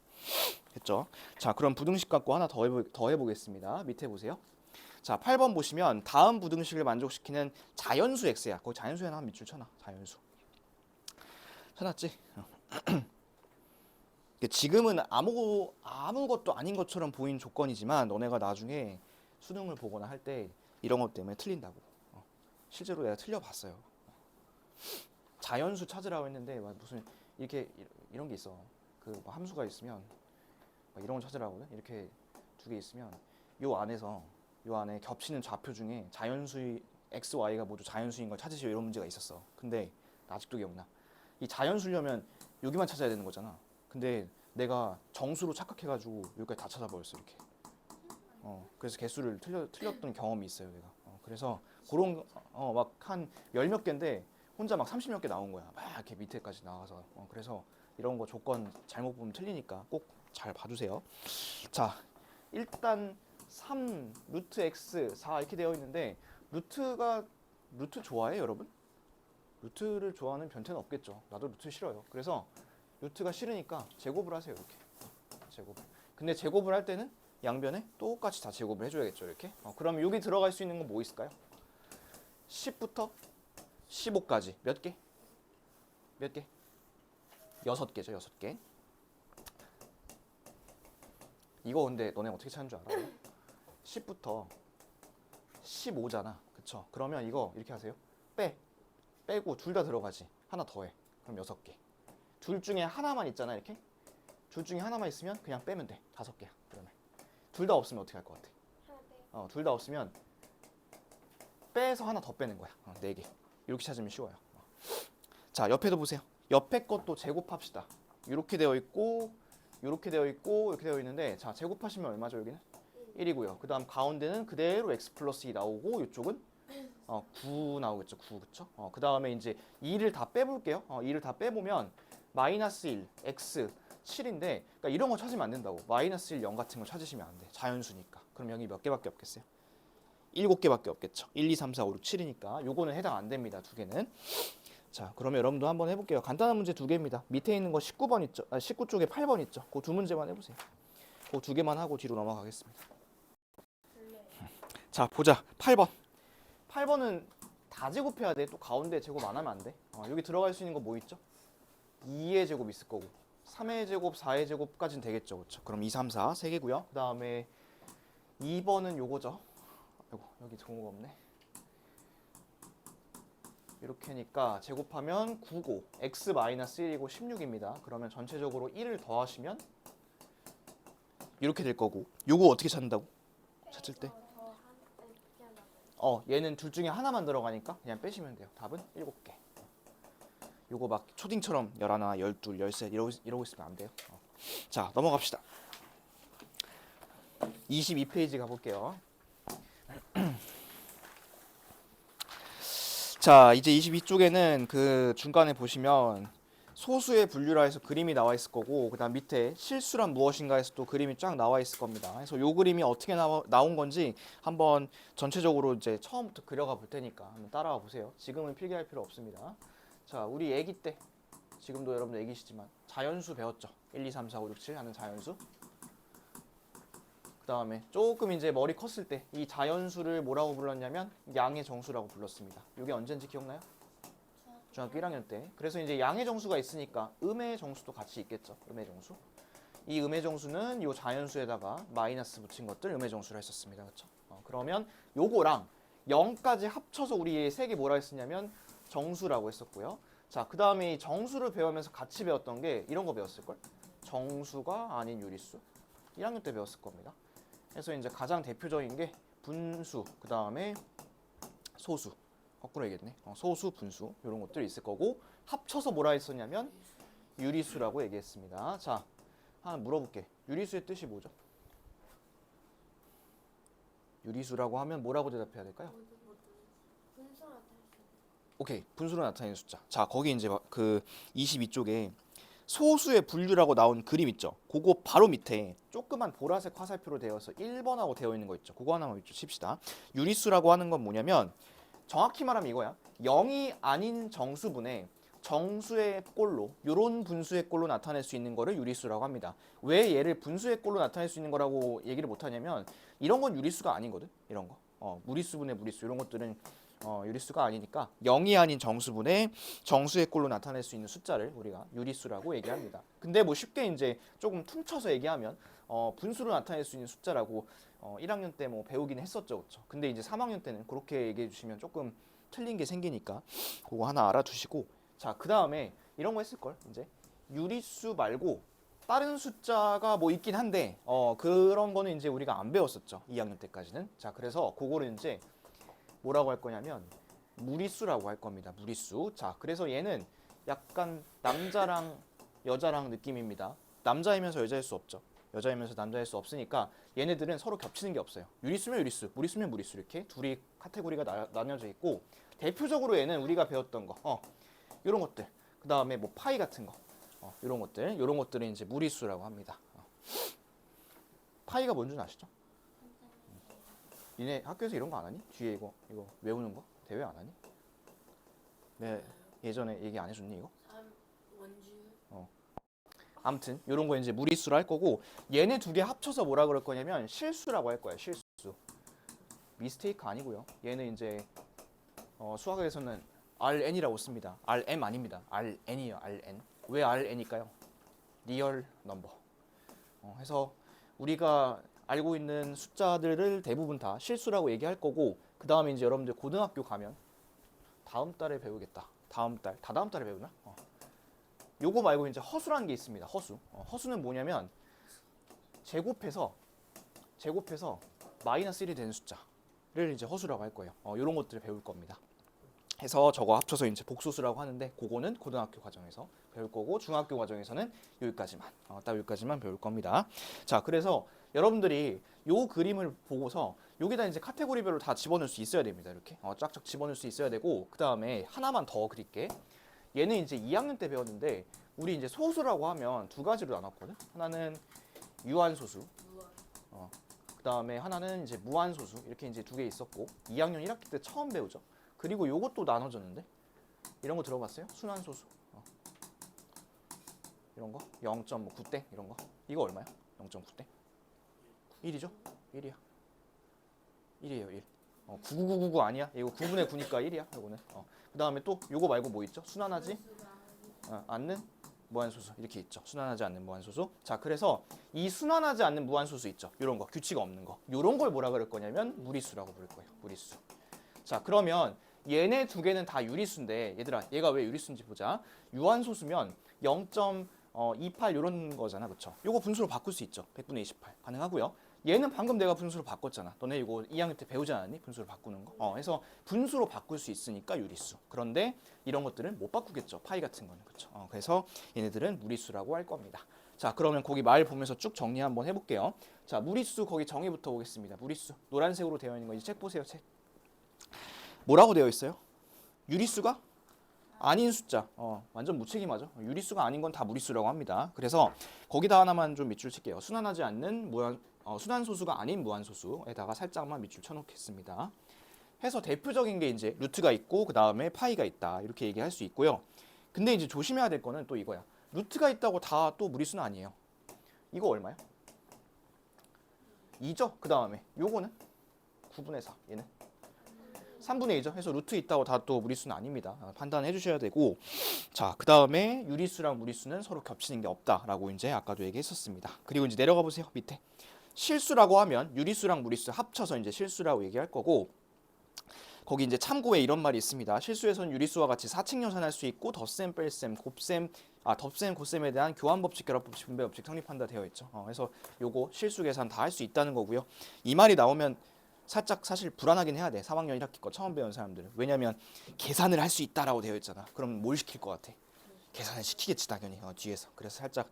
됐죠? 자, 그럼 부등식 갖고 하나 더 해보겠습니다. 밑에 보세요. 자, 8번 보시면 다음 부등식을 만족시키는 자연수 x야. 거기 자연수에 하나 밑줄 쳐놔. 자연수. 쳐놨지? 지금은 아무것도 아닌 것처럼 보인 조건이지만 너네가 나중에 수능을 보거나 할 때 이런 것 때문에 틀린다고. 실제로 내가 틀려봤어요. 자연수 찾으라고 했는데 막 무슨 이렇게 이런 게 있어. 그뭐 함수가 있으면 막 이런 거 찾으라고 하거든. 이렇게 두 개 있으면 요 안에 겹치는 좌표 중에 자연수의 x, y가 모두 자연수인 걸 찾으시오 이런 문제가 있었어. 근데 나 아직도 기억나. 이 자연수려면 여기만 찾아야 되는 거잖아. 근데 내가 정수로 착각해가지고 여기까지 다 찾아버렸어 이렇게. 그래서 개수를 틀렸던 경험이 있어요 내가. 그래서 그런 막 한 열 몇 개인데 혼자 막 30몇 개 나온 거야. 막 이렇게 밑에까지 나가서. 그래서 이런 거 조건 잘못 보면 틀리니까 꼭 잘 봐주세요. 자, 일단 3 루트 x 4 이렇게 되어 있는데 루트 좋아해 여러분? 루트를 좋아하는 변태는 없겠죠. 나도 루트 싫어요. 그래서 루트가 싫으니까 제곱을 하세요 이렇게. 제곱. 근데 제곱을 할 때는 양변에 똑같이 다 제곱을 해줘야겠죠 이렇게. 그럼 여기 들어갈 수 있는 건 뭐 있을까요? 10부터 15까지 몇 개? 몇 개? 6개죠 6개. 이거 근데 너네 어떻게 찾는 줄 알아? 10부터 15잖아 그쵸? 그러면 이거 이렇게 하세요. 빼고 둘 다 들어가지. 하나 더해. 그럼 6개. 둘 중에 하나만 있잖아 이렇게. 둘 중에 하나만 있으면 그냥 빼면 돼. 5개야 그러면. 둘 다 없으면 어떻게 할 것 같아? 둘 다 없으면 빼서 하나 더 빼는 거야. 4개. 이렇게 찾으면 쉬워요. 자, 옆에도 보세요. 옆에 것도 제곱합시다. 이렇게 되어 있고 이렇게 되어 있고 이렇게 되어 있는데 자, 제곱하시면 얼마죠 여기는? 1이고요. 그 다음 가운데는 그대로 x 플러스 2 나오고 이쪽은 9 나오겠죠. 9 그쵸? 그 다음에 이제 2를 다 빼볼게요. 2를 다 빼보면 마이너스 1, x 7인데 그러니까 이런 거 찾으면 안 된다고. 마이너스 1, 0 같은 거 찾으시면 안 돼. 자연수니까. 그럼 여기 몇 개밖에 없겠어요? 7개밖에 없겠죠. 1, 2, 3, 4, 5, 6, 7이니까 요거는 해당 안 됩니다. 두 개는. 자, 그러면 여러분도 한번 해볼게요. 간단한 문제 두 개입니다. 밑에 있는 거 19번 있죠. 19쪽에 8번 있죠. 그 두 문제만 해보세요. 그 두 개만 하고 뒤로 넘어가겠습니다. 자, 보자. 8번. 8번은 다 제곱해야 돼. 또 가운데 제곱 안 하면 안 돼. 여기 들어갈 수 있는 거 뭐 있죠? 2의 제곱 있을 거고 3의 제곱, 4의 제곱까지는 되겠죠. 그렇죠? 그럼 2, 3, 4 세 개고요. 그 다음에 2번은 요거죠. 아이고, 여기 동호가 없네. 이렇게니까 제곱하면 9고 x-1이고 16입니다. 그러면 전체적으로 1을 더하시면 이렇게 될 거고 요거 어떻게 찾는다고? 찾을 때? 얘는 둘 중에 하나만 들어가니까 그냥 빼시면 돼요. 답은 7개. 요거 막 초딩처럼 11, 12, 13 이러고 있으면 안 돼요. 자, 넘어갑시다. 22페이지 가볼게요. 자, 이제 22쪽에는 그 중간에 보시면 소수의 분류라 해서 그림이 나와 있을 거고 그 다음 밑에 실수란 무엇인가 해서 또 그림이 쫙 나와 있을 겁니다. 그래서 요 그림이 어떻게 나온 건지 한번 전체적으로 이제 처음부터 그려가 볼 테니까 한번 따라와 보세요. 지금은 필기할 필요 없습니다. 자, 우리 애기 때 지금도 여러분들 애기시지만 자연수 배웠죠. 1, 2, 3, 4, 5, 6, 7 하는 자연수. 그 다음에 조금 이제 머리 컸을 때 이 자연수를 뭐라고 불렀냐면 양의 정수라고 불렀습니다. 이게 언제인지 기억나요? 중학교 1학년 때. 그래서 이제 양의 정수가 있으니까 음의 정수도 같이 있겠죠. 음의 정수. 이 음의 정수는 이 자연수에다가 마이너스 붙인 것들 음의 정수를 했었습니다. 그렇죠? 그러면 요거랑 0까지 합쳐서 우리 세 개 뭐라 했었냐면 정수라고 했었고요. 자, 그 다음에 이 정수를 배우면서 같이 배웠던 게 이런 거 배웠을걸? 정수가 아닌 유리수. 1학년 때 배웠을 겁니다. 그래서 이제 가장 대표적인 게 분수, 그 다음에 소수. 거꾸로 얘기했네. 소수, 분수 이런 것들이 있을 거고 합쳐서 뭐라 했었냐면 유리수라고 얘기했습니다. 자, 하나 물어볼게. 유리수의 뜻이 뭐죠? 유리수라고 하면 뭐라고 대답해야 될까요? 오케이, 분수로 나타내는 숫자. 자, 거기 이제 그 22쪽에 소수의 분류라고 나온 그림 있죠. 그거 바로 밑에 조그만 보라색 화살표로 되어서 1번하고 되어 있는 거 있죠. 그거 하나만 칩시다. 유리수라고 하는 건 뭐냐면 정확히 말하면 이거야. 0이 아닌 정수분의 정수의 꼴로 요런 분수의 꼴로 나타낼 수 있는 거를 유리수라고 합니다. 왜 얘를 분수의 꼴로 나타낼 수 있는 거라고 얘기를 못 하냐면 이런 건 유리수가 아니거든. 이런 거. 무리수분의 무리수 이런 것들은 유리수가 아니니까 0이 아닌 정수분의 정수의 꼴로 나타낼 수 있는 숫자를 우리가 유리수라고 얘기합니다. 근데 뭐 쉽게 이제 조금 퉁쳐서 얘기하면 분수로 나타낼 수 있는 숫자라고 1학년 때 뭐 배우긴 했었죠. 그렇죠? 근데 이제 3학년 때는 그렇게 얘기해 주시면 조금 틀린 게 생기니까 그거 하나 알아두시고 자, 그 다음에 이런 거 했을걸 이제 유리수 말고 다른 숫자가 뭐 있긴 한데 그런 거는 이제 우리가 안 배웠었죠. 2학년 때까지는. 자, 그래서 그거를 이제 뭐라고 할 거냐면 무리수라고 할 겁니다. 무리수. 자, 그래서 얘는 약간 남자랑 여자랑 느낌입니다. 남자이면서 여자일 수 없죠. 여자이면서 남자일 수 없으니까 얘네들은 서로 겹치는 게 없어요. 유리수면 유리수, 무리수면 무리수 이렇게 둘이 카테고리가 나뉘어져 있고 대표적으로 얘는 우리가 배웠던 거 이런 것들 그 다음에 뭐 파이 같은 거 이런 것들은 이제 무리수라고 합니다. 파이가 뭔지 아시죠? 니네 학교에서 이런 거 안 하니? 뒤에 이거 외우는 거 대회 안 하니? 네 예전에 얘기 안 해줬니 이거? 원주. 아무튼 이런 거 이제 무리수로 할 거고 얘네 두 개 합쳐서 뭐라 그럴 거냐면 실수라고 할 거야. 실수. 미스테이크 아니고요. 얘는 이제 수학에서는 RN이라고 씁니다. RM 아닙니다. RN이에요. RN. 왜 RN일까요? 리얼 넘버. 해서 우리가 알고 있는 숫자들을 대부분 다 실수라고 얘기할 거고 그 다음에 이제 여러분들 고등학교 가면 다음 달에 배우겠다. 다음 달, 다다음 달에 배우나? 요거 말고 이제 허수라는 게 있습니다. 허수. 허수는 뭐냐면 제곱해서 마이너스 1이 되는 숫자를 이제 허수라고 할 거예요. 이런 것들을 배울 겁니다. 해서 저거 합쳐서 이제 복소수라고 하는데 그거는 고등학교 과정에서 배울 거고 중학교 과정에서는 여기까지만 딱 여기까지만 배울 겁니다. 자, 그래서 여러분들이 요 그림을 보고서 여기다 이제 카테고리별로 다 집어넣을 수 있어야 됩니다. 이렇게 쫙쫙 집어넣을 수 있어야 되고 그 다음에 하나만 더 그릴게. 얘는 이제 2학년 때 배웠는데 우리 이제 소수라고 하면 두 가지로 나눴거든. 하나는 유한소수, 그 다음에 하나는 이제 무한소수 이렇게 이제 두 개 있었고 2학년 1학기 때 처음 배우죠. 그리고 요것도 나눠졌는데 이런 거 들어봤어요? 순환소수 이런 거 0.9대 이런 거 이거 얼마야? 0.9대 1이죠? 1이야 1이에요 1 99999 아니야? 이거 9분의 9니까 1이야 이거는 그 다음에 또 요거 말고 뭐 있죠? 순환하지 않는 무한소수 이렇게 있죠. 순환하지 않는 무한소수. 자, 그래서 이 순환하지 않는 무한소수 있죠. 이런 거 규칙 없는 거 이런 걸 뭐라 그럴 거냐면 무리수라고 부를 거예요. 무리수. 자, 그러면 얘네 두 개는 다 유리수인데 얘들아 얘가 왜 유리수인지 보자. 유한소수면 0.28 이런 거잖아. 그쵸? 요거 분수로 바꿀 수 있죠. 100분의 28 가능하고요. 얘는 방금 내가 분수로 바꿨잖아. 너네 이거 2학년 때 배우지 않았니? 분수로 바꾸는 거. 그래서 분수로 바꿀 수 있으니까 유리수. 그런데 이런 것들은 못 바꾸겠죠. 파이 같은 거는. 그쵸? 그래서 얘네들은 무리수라고 할 겁니다. 자, 그러면 거기 말 보면서 쭉 정리 한번 해볼게요. 자, 무리수 거기 정의부터 보겠습니다. 무리수. 노란색으로 되어 있는 거 이제 책 보세요. 책. 뭐라고 되어 있어요? 유리수가 아닌 숫자. 완전 무책임하죠. 유리수가 아닌 건 다 무리수라고 합니다. 그래서 거기다 하나만 좀 밑줄 칠게요. 순환하지 않는 순환소수가 아닌 무한소수에다가 살짝만 밑줄 쳐놓겠습니다. 해서 대표적인 게 이제 루트가 있고 그 다음에 파이가 있다 이렇게 얘기할 수 있고요. 근데 이제 조심해야 될 거는 또 이거야. 루트가 있다고 다 또 무리수는 아니에요. 이거 얼마야? 2죠? 그 다음에 요거는 9분의 4 얘는 3분의 2죠. 해서 루트 있다고 다 또 무리수는 아닙니다. 판단해 주셔야 되고 자, 그 다음에 유리수랑 무리수는 서로 겹치는 게 없다라고 이제 아까도 얘기했었습니다. 그리고 이제 내려가 보세요. 밑에 실수라고 하면 유리수랑 무리수 합쳐서 이제 실수라고 얘기할 거고 거기 이제 참고에 이런 말이 있습니다. 실수에서는 유리수와 같이 사칙 연산할 수 있고 덧셈, 뺄셈, 곱셈, 덧셈, 곱셈에 대한 교환법칙, 결합법칙, 분배법칙 성립한다 되어 있죠. 그래서 요거 실수 계산 다 할 수 있다는 거고요. 이 말이 나오면 살짝 사실 불안하긴 해야 돼. 3학년 1학기 거 처음 배운 사람들은. 왜냐면 계산을 할 수 있다라고 되어 있잖아. 그럼 뭘 시킬 것 같아? 계산을 시키겠지 당연히 뒤에서. 그래서 살짝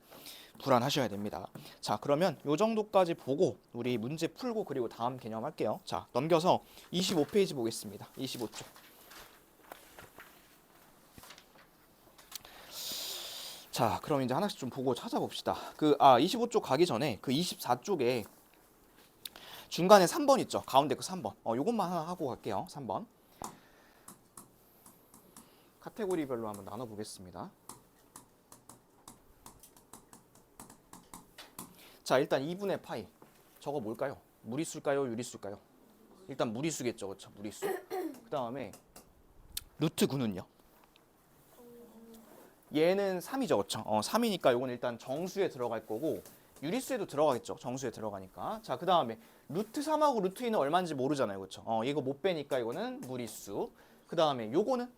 불안하셔야 됩니다. 자, 그러면 요 정도까지 보고 우리 문제 풀고 그리고 다음 개념 할게요. 자, 넘겨서 25페이지 보겠습니다. 25쪽. 자, 그럼 이제 하나씩 좀 보고 찾아봅시다. 25쪽 가기 전에 그 24쪽에 중간에 3번 있죠. 가운데 그 3번. 요것만 하나 하고 갈게요. 3번. 카테고리별로 한번 나눠 보겠습니다. 자, 일단 2분의 파이. 저거 뭘까요? 무리수일까요? 유리수일까요? 일단 무리수겠죠. 그렇죠? 무리수. 그다음에 루트 9는요. 얘는 3이죠. 그렇죠? 3이니까 요건 일단 정수에 들어갈 거고 유리수에도 들어가겠죠. 정수에 들어가니까. 자, 그다음에 루트 3하고 루트 2는 얼마인지 모르잖아요. 그렇죠? 이거 못 빼니까 이거는 무리수. 그다음에 요거는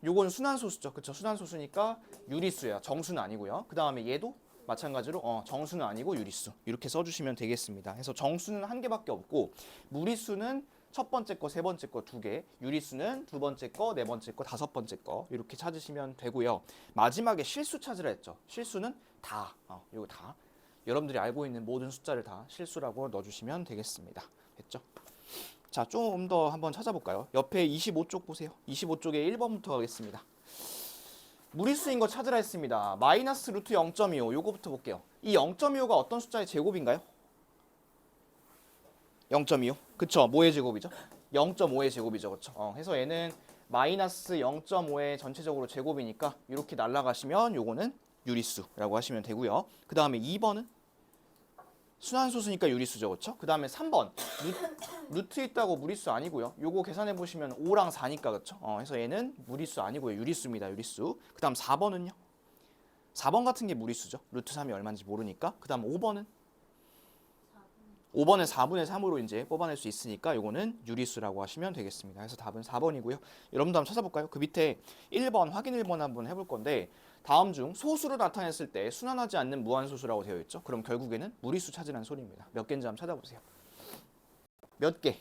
요건 순환소수죠. 그쵸? 순환소수니까 유리수야. 정수는 아니고요. 그 다음에 얘도 마찬가지로 정수는 아니고 유리수. 이렇게 써주시면 되겠습니다. 그래서 정수는 한 개밖에 없고 무리수는 첫 번째 거, 세 번째 거 두 개, 유리수는 두 번째 거, 네 번째 거, 다섯 번째 거 이렇게 찾으시면 되고요. 마지막에 실수 찾으라 했죠. 실수는 다, 이거 다. 여러분들이 알고 있는 모든 숫자를 다 실수라고 넣어주시면 되겠습니다. 됐죠? 자, 좀 더 한번 찾아볼까요? 옆에 25쪽 보세요. 25쪽에 1번부터 가겠습니다. 무리수인 거 찾으라 했습니다. 마이너스 루트 0.25 요거부터 볼게요. 이 0.25가 어떤 숫자의 제곱인가요? 0.25. 그쵸? 뭐의 제곱이죠? 0.5의 제곱이죠. 그쵸? 해서 얘는 마이너스 0.5의 전체적으로 제곱이니까 이렇게 날라가시면 요거는 유리수라고 하시면 되고요. 그 다음에 2번은 순환소수니까 유리수죠. 그쵸? 그 다음에 3번 루트 있다고 무리수 아니고요. 요거 계산해 보시면 5랑 4니까 그쵸? 해서 얘는 무리수 아니고요. 유리수입니다. 유리수. 그 다음 4번은요? 4번 같은 게 무리수죠. 루트 3이 얼마인지 모르니까. 그 다음 5번은 5번은 4분의 3으로 이제 뽑아낼 수 있으니까 요거는 유리수라고 하시면 되겠습니다. 그래서 답은 4번이고요. 여러분도 한번 찾아볼까요? 그 밑에 1번 확인 1번 한번 해볼 건데 다음 중 소수로 나타냈을 때 순환하지 않는 무한소수라고 되어 있죠. 그럼 결국에는 무리수 찾으라는 소리입니다. 몇 개인지 한번 찾아보세요. 몇 개?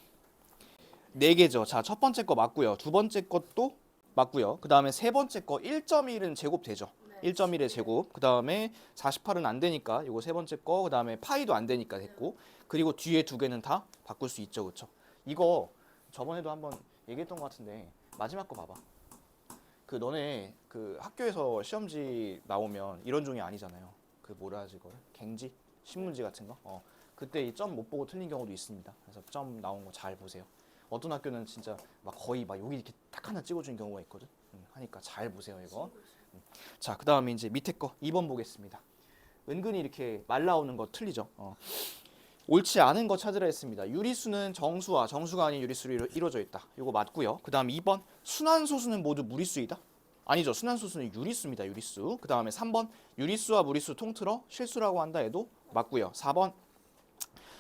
4개죠. 자, 첫 번째 거 맞고요. 두 번째 것도 맞고요. 그 다음에 세 번째 거 1.1은 제곱 되죠. 1.1의 제곱. 그 다음에 48은 안 되니까 이거 세 번째 거. 그 다음에 파이도 안 되니까 됐고. 그리고 뒤에 두 개는 다 바꿀 수 있죠. 그쵸? 이거 저번에도 한번 얘기했던 것 같은데 마지막 거 봐봐. 그 너네 그 학교에서 시험지 나오면 이런 종이 아니잖아요. 그 뭐라 하지 그걸? 갱지? 신문지 같은 거? 그때 이 점 못 보고 틀린 경우도 있습니다. 그래서 점 나온 거 잘 보세요. 어떤 학교는 진짜 막 거의 막 여기 이렇게 딱 하나 찍어주는 경우가 있거든. 하니까 잘 보세요 이거. 자, 그 다음에 이제 밑에 거 2번 보겠습니다. 은근히 이렇게 말 나오는 거 틀리죠. 옳지 않은 거 찾으라 했습니다. 유리수는 정수와 정수가 아닌 유리수로 이루어져 있다. 이거 맞고요. 그 다음 2번 순환소수는 모두 무리수이다. 아니죠. 순환소수는 유리수입니다. 유리수. 그 다음에 3번 유리수와 무리수 통틀어 실수라고 한다 해도 맞고요. 4번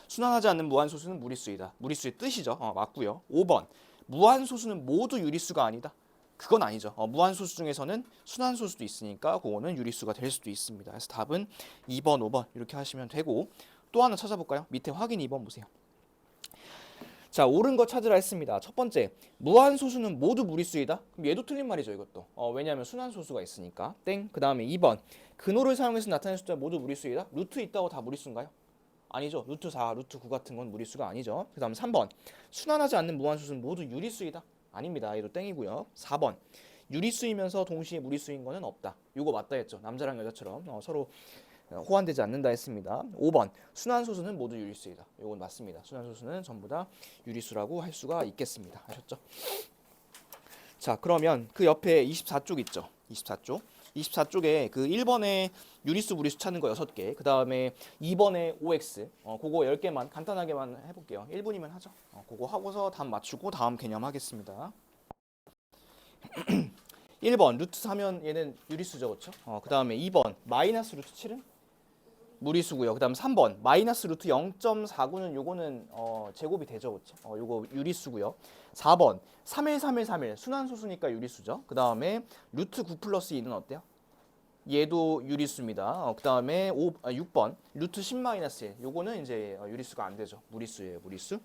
순환하지 않는 무한소수는 무리수이다. 무리수의 뜻이죠. 맞고요. 5번 무한소수는 모두 유리수가 아니다. 그건 아니죠. 무한소수 중에서는 순환소수도 있으니까 그거는 유리수가 될 수도 있습니다. 그래서 답은 2번, 5번 이렇게 하시면 되고 또 하나 찾아볼까요? 밑에 확인 2번 보세요. 자, 옳은 거 찾으라 했습니다. 첫 번째, 무한소수는 모두 무리수이다. 그럼 얘도 틀린 말이죠, 이것도. 왜냐하면 순환소수가 있으니까. 땡. 그 다음에 2번, 근호를 사용해서 나타낸 숫자 모두 무리수이다. 루트 있다고 다 무리수인가요? 아니죠. 루트 4, 루트 9 같은 건 무리수가 아니죠. 그 다음 3번, 순환하지 않는 무한소수는 모두 유리수이다. 아닙니다. 얘도 땡이고요. 4번, 유리수이면서 동시에 무리수인 거는 없다. 이거 맞다 했죠. 남자랑 여자처럼 서로 호환되지 않는다 했습니다. 5번 순환소수는 모두 유리수이다. 이건 맞습니다. 순환소수는 전부 다 유리수라고 할 수가 있겠습니다. 아셨죠? 자, 그러면 그 옆에 24쪽 있죠. 24쪽. 24쪽에 그 1번에 유리수 무리수 찾는 거 6개. 그 다음에 2번에 OX. 그거 10개만 간단하게만 해볼게요. 1분이면 하죠. 그거 하고서 답 맞추고 다음 개념 하겠습니다. 1번 루트 4면 얘는 유리수죠. 그렇죠? 그 다음에 2번 마이너스 루트 7은 무리수고요. 그 다음 3번 마이너스 루트 0.49는 요거는 제곱이 되죠. 그렇죠? 요거 유리수고요. 4번 3일 3일 3일 순환소수니까 유리수죠. 그 다음에 루트 9 플러스 2는 어때요? 얘도 유리수입니다. 그 다음에 6번 루트 10 마이너스 1 요거는 이제 유리수가 안 되죠. 무리수예요. 무리수.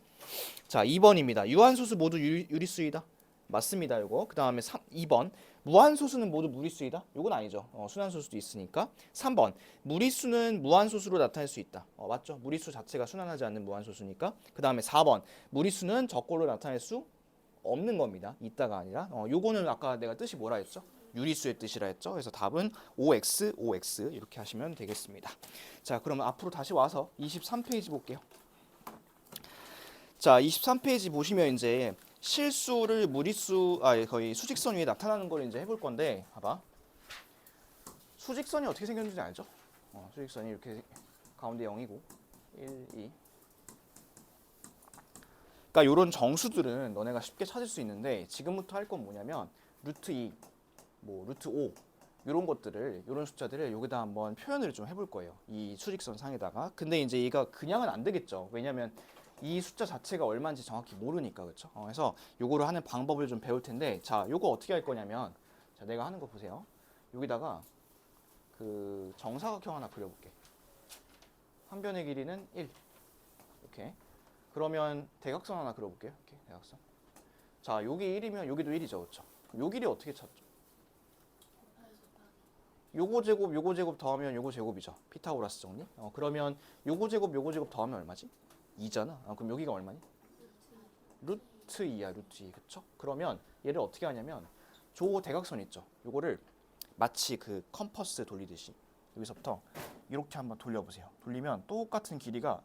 자, 2번입니다. 유한소수 모두 유리수이다. 맞습니다. 요거. 그 다음에 2번 무한소수는 모두 무리수이다. 요건 아니죠. 순환소수도 있으니까. 3번 무리수는 무한소수로 나타낼 수 있다. 맞죠? 무리수 자체가 순환하지 않는 무한소수니까. 그 다음에 4번 무리수는 적골로 나타낼 수 없는 겁니다. 있다가 아니라. 요거는 아까 내가 뜻이 뭐라 했죠? 유리수의 뜻이라 했죠. 그래서 답은 OX, OX 이렇게 하시면 되겠습니다. 자, 그러면 앞으로 다시 와서 23페이지 볼게요. 자, 23페이지 보시면 이제 실수를 무리수, 거의 수직선 위에 나타나는 걸 이제 해볼 건데, 봐봐. 수직선이 어떻게 생겼는지 알죠? 수직선이 이렇게 가운데 0이고, 1, 2. 그러니까 이런 정수들은 너네가 쉽게 찾을 수 있는데, 지금부터 할 건 뭐냐면, 루트 2, 뭐 루트 5, 이런 것들을, 이런 숫자들을 여기다 한번 표현을 좀 해볼 거예요. 이 수직선 상에다가. 근데 이제 얘가 그냥은 안 되겠죠. 왜냐면 이 숫자 자체가 얼마인지 정확히 모르니까. 그렇죠? 그래서 요거를 하는 방법을 좀 배울 텐데, 자, 요거 어떻게 할 거냐면 자, 내가 하는 거 보세요. 여기다가 그 정사각형 하나 그려볼게. 한 변의 길이는 1. 이렇게. 그러면 대각선 하나 그려볼게요. 이렇게 대각선. 자, 여기 1이면 여기도 1이죠, 그렇죠? 요 길이 어떻게 찾죠? 요거 제곱 더하면 요거 제곱이죠. 피타고라스 정리. 그러면 요거 제곱 더하면 얼마지? 2잖아. 그럼 여기가 얼마니? 루트 2야, 루트 2. 그쵸? 그러면 얘를 어떻게 하냐면 조 대각선 있죠. 요거를 마치 그 컴퍼스 돌리듯이 여기서부터 이렇게 한번 돌려보세요. 돌리면 똑같은 길이가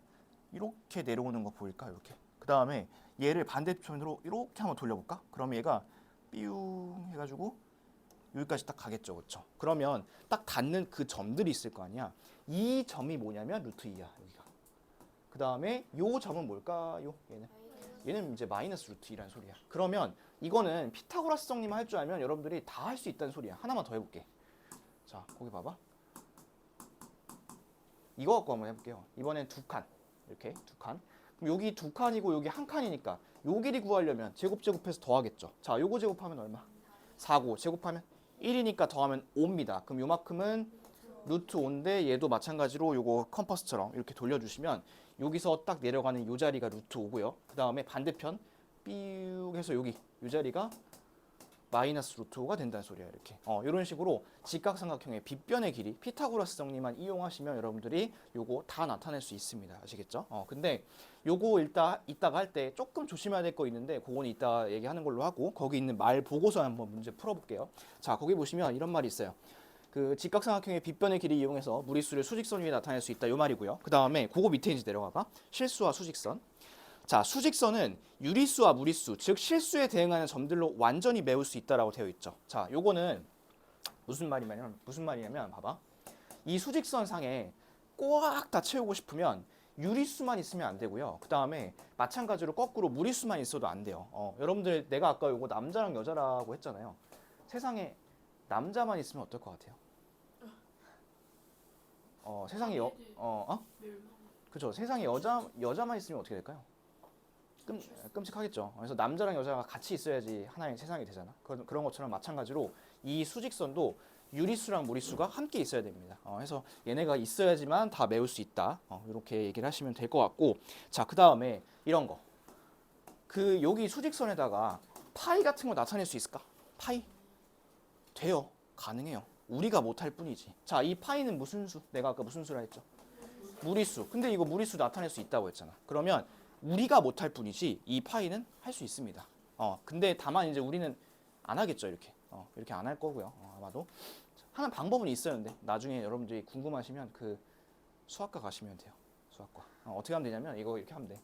이렇게 내려오는 거 보일까? 이렇게. 그 다음에 얘를 반대편으로 이렇게 한번 돌려볼까? 그러면 얘가 삐용 해가지고 여기까지 딱 가겠죠, 그렇죠? 그러면 딱 닿는 그 점들이 있을 거 아니야. 이 점이 뭐냐면 루트 2야, 여기가. 그 다음에 요 점은 뭘까요? 얘는 이제 마이너스 루트 2라는 소리야. 그러면 이거는 피타고라스 정리만 할 줄 알면 여러분들이 다 할 수 있다는 소리야. 하나만 더 해볼게. 자, 거기 봐봐. 이거 갖고 한번 해볼게요. 이번엔 두 칸. 이렇게 두 칸. 그럼 여기 두 칸이고 여기 한 칸이니까 요 길이 구하려면 제곱해서 더하겠죠. 자, 요거 제곱하면 얼마? 4고 제곱하면 1이니까 더하면 5입니다. 그럼 요만큼은 루트 5인데 얘도 마찬가지로 요거 컴퍼스처럼 이렇게 돌려주시면 여기서 딱 내려가는 요 자리가 루트 5고요. 그 다음에 반대편 삐욱 해서 여기 요 자리가 마이너스 루트 5가 된다는 소리야. 이렇게 이런 식으로 직각삼각형의 빗변의 길이 피타고라스 정리만 이용하시면 여러분들이 요거 다 나타낼 수 있습니다. 아시겠죠? 근데 요거 이따가 할 때 조금 조심해야 될 거 있는데 그거는 이따 얘기하는 걸로 하고 거기 있는 말 보고서 한번 문제 풀어볼게요. 자, 거기 보시면 이런 말이 있어요. 그 직각삼각형의 빗변의 길이 이용해서 무리수를 수직선 위에 나타낼 수 있다 요 말이고요. 그 다음에 그거 밑에 이제 내려가봐. 실수와 수직선. 자, 수직선은 유리수와 무리수, 즉 실수에 대응하는 점들로 완전히 메울 수 있다라고 되어 있죠. 자, 요거는 무슨 말이냐면 봐봐. 이 수직선 상에 꽉 다 채우고 싶으면 유리수만 있으면 안 되고요. 그 다음에 마찬가지로 거꾸로 무리수만 있어도 안 돼요. 여러분들 내가 아까 요거 남자랑 여자라고 했잖아요. 세상에 남자만 있으면 어떨 것 같아요? 세상에 그죠? 세상에 여자만 있으면 어떻게 될까요? 끔찍하겠죠. 그래서 남자랑 여자가 같이 있어야지 하나의 세상이 되잖아. 그런 것처럼 마찬가지로 이 수직선도 유리수랑 무리수가 함께 있어야 됩니다. 그래서 얘네가 있어야지만 다 메울 수 있다. 이렇게 얘기를 하시면 될 것 같고, 자, 그 다음에 이런 거. 그 여기 수직선에다가 파이 같은 거 나타낼 수 있을까? 파이? 돼요. 가능해요. 우리가 못할 뿐이지. 자, 이 파이는 무슨 수? 내가 아까 무슨 수라 했죠? 무리수. 근데 이거 무리수 나타낼 수 있다고 했잖아. 그러면 우리가 못할 뿐이지 이 파이는 할 수 있습니다. 근데 다만 이제 우리는 안 하겠죠. 이렇게 안 할 거고요. 아마도 하는 방법은 있었는데 나중에 여러분들이 궁금하시면 그 수학과 가시면 돼요. 수학과. 어떻게 하면 되냐면 이거 이렇게 하면 돼.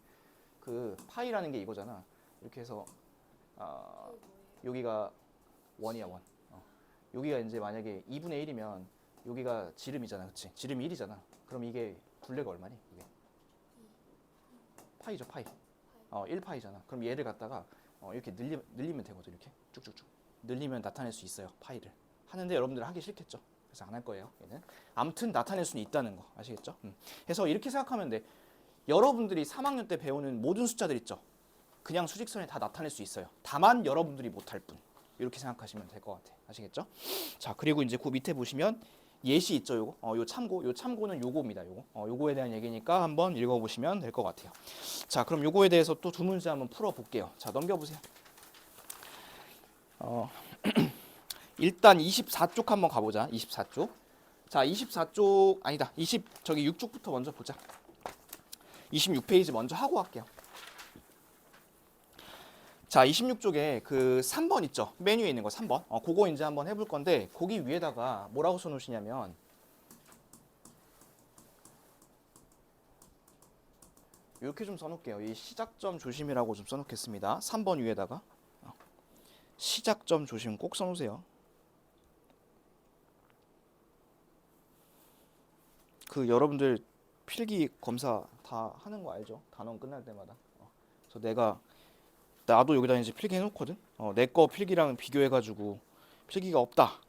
그 파이라는 게 이거잖아. 이렇게 해서 여기가 원이야, 원. 여기가 이제 만약에 2분의 1이면 여기가 지름이잖아. 그치? 지름이 1이잖아. 그럼 이게 둘레가 얼마니? 이게 파이죠, 파이. 1파이잖아. 그럼 얘를 갖다가 이렇게 늘리면 되거든. 이렇게 쭉쭉쭉 늘리면 나타낼 수 있어요. 파이를. 하는데 여러분들 하기 싫겠죠. 그래서 안 할 거예요. 얘는. 아무튼 나타낼 수는 있다는 거 아시겠죠? 그래서 이렇게 생각하면 돼. 여러분들이 3학년 때 배우는 모든 숫자들 있죠. 그냥 수직선에 다 나타낼 수 있어요. 다만 여러분들이 못할 뿐. 이렇게 생각하시면 될 것 같아. 아시겠죠? 자, 그리고 이제 그 밑에 보시면 예시 있죠, 요거. 요 참고는 요거입니다, 요거. 요거에 대한 얘기니까 한번 읽어보시면 될 것 같아요. 자, 그럼 요거에 대해서 또 두 문제 한번 풀어볼게요. 자, 넘겨보세요. 일단 24쪽 한번 가보자. 24쪽. 자, 24쪽 아니다. 6쪽부터 먼저 보자. 26페이지 먼저 하고 할게요. 자, 26쪽에 그 3번 있죠. 맨 위에 있는 거 3번. 그거 이제 한번 해볼 건데 거기 위에다가 뭐라고 써놓으시냐면 이렇게 좀 써놓을게요. 이 시작점 조심이라고 좀 써놓겠습니다. 3번 위에다가 시작점 조심 꼭 써놓으세요. 그 여러분들 필기 검사 다 하는 거 알죠? 단원 끝날 때마다. 그래서 나도 여기다 이제 필기 해놓거든. 내 거 필기랑 비교해가지고 필기가 없다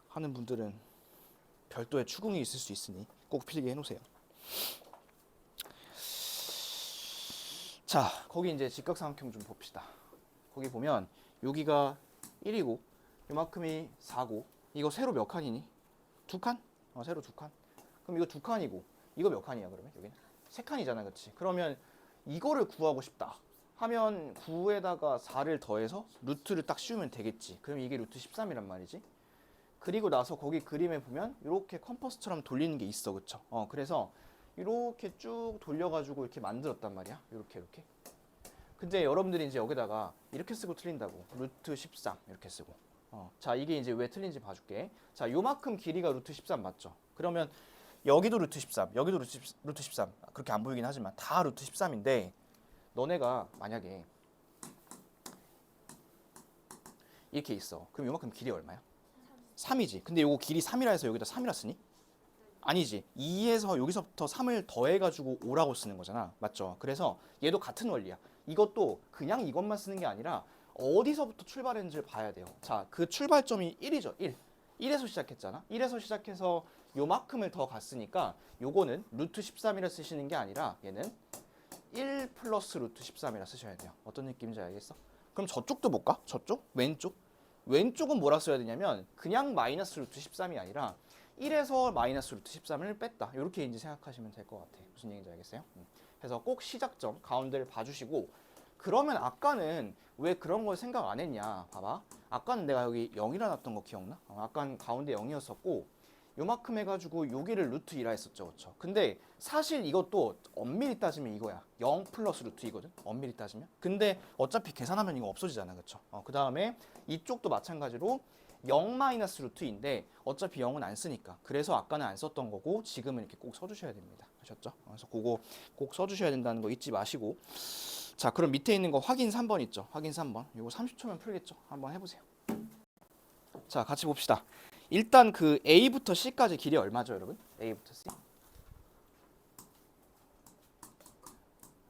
하는 분들은 별도의 추궁이 있을 수 있으니 꼭 필기 해놓으세요. 자, 거기 이제 직각삼각형 좀 봅시다. 거기 보면 여기가 1이고 요만큼이 4고 이거 세로 몇 칸이니? 2칸? 세로 2칸. 그럼 이거 2칸이고 이거 몇 칸이야 그러면? 여기는 3칸이잖아, 그렇지? 그러면 이거를 구하고 싶다 하면 9에다가 4를 더해서 루트를 딱 씌우면 되겠지. 그럼 이게 루트 13이란 말이지. 그리고 나서 거기 그림에 보면 이렇게 컴퍼스처럼 돌리는 게 있어, 그쵸? 그래서 이렇게 쭉 돌려가지고 이렇게 만들었단 말이야. 이렇게. 근데 여러분들이 이제 여기다가 이렇게 쓰고 틀린다고. 루트 13 이렇게 쓰고. 자, 이게 이제 왜 틀린지 봐줄게. 자, 요만큼 길이가 루트 13 맞죠? 그러면 여기도 루트 13, 여기도 루트 13. 그렇게 안 보이긴 하지만 다 루트 13인데 너네가 만약에 이렇게 있어. 그럼 요만큼 길이 얼마야? 3이지. 근데 요거 길이 3이라 해서 여기다 3이라 쓰니? 아니지. 2에서 여기서부터 3을 더해가지고 5라고 쓰는 거잖아. 맞죠? 그래서 얘도 같은 원리야. 이것도 그냥 이것만 쓰는 게 아니라 어디서부터 출발했는지를 봐야 돼요. 자, 그 출발점이 1이죠. 1. 1에서 시작했잖아. 1에서 시작해서 요만큼을 더 갔으니까 요거는 루트 13이라 쓰시는 게 아니라 얘는 1 플러스 루트 13이라 쓰셔야 돼요. 어떤 느낌인지 알겠어? 그럼 저쪽도 볼까? 저쪽? 왼쪽? 왼쪽은 뭐라 써야 되냐면 그냥 마이너스 루트 13이 아니라 1에서 마이너스 루트 13을 뺐다. 이렇게 이제 생각하시면 될 것 같아. 무슨 얘기인지 알겠어요? 그래서 꼭 시작점 가운데를 봐주시고 그러면 아까는 왜 그런 걸 생각 안 했냐? 봐봐. 아까는 내가 여기 0이라 놨던 거 기억나? 아까는 가운데 0이었었고 요만큼 해가지고 여기를 루트 2라 했었죠. 그렇죠? 근데 사실 이것도 엄밀히 따지면 이거야. 0 플러스 루트 2거든. 엄밀히 따지면. 근데 어차피 계산하면 이거 없어지잖아. 그렇죠? 그 다음에 이쪽도 마찬가지로 0 마이너스 루트 2인데 어차피 0은 안 쓰니까. 그래서 아까는 안 썼던 거고 지금은 이렇게 꼭 써주셔야 됩니다. 아셨죠? 그래서 그거 꼭 써주셔야 된다는 거 잊지 마시고. 자, 그럼 밑에 있는 거 확인 3번 있죠? 확인 3번. 이거 30초면 풀겠죠? 한번 해보세요. 자, 같이 봅시다. 일단 그 A부터 C까지 길이 얼마죠, 여러분? A부터 C.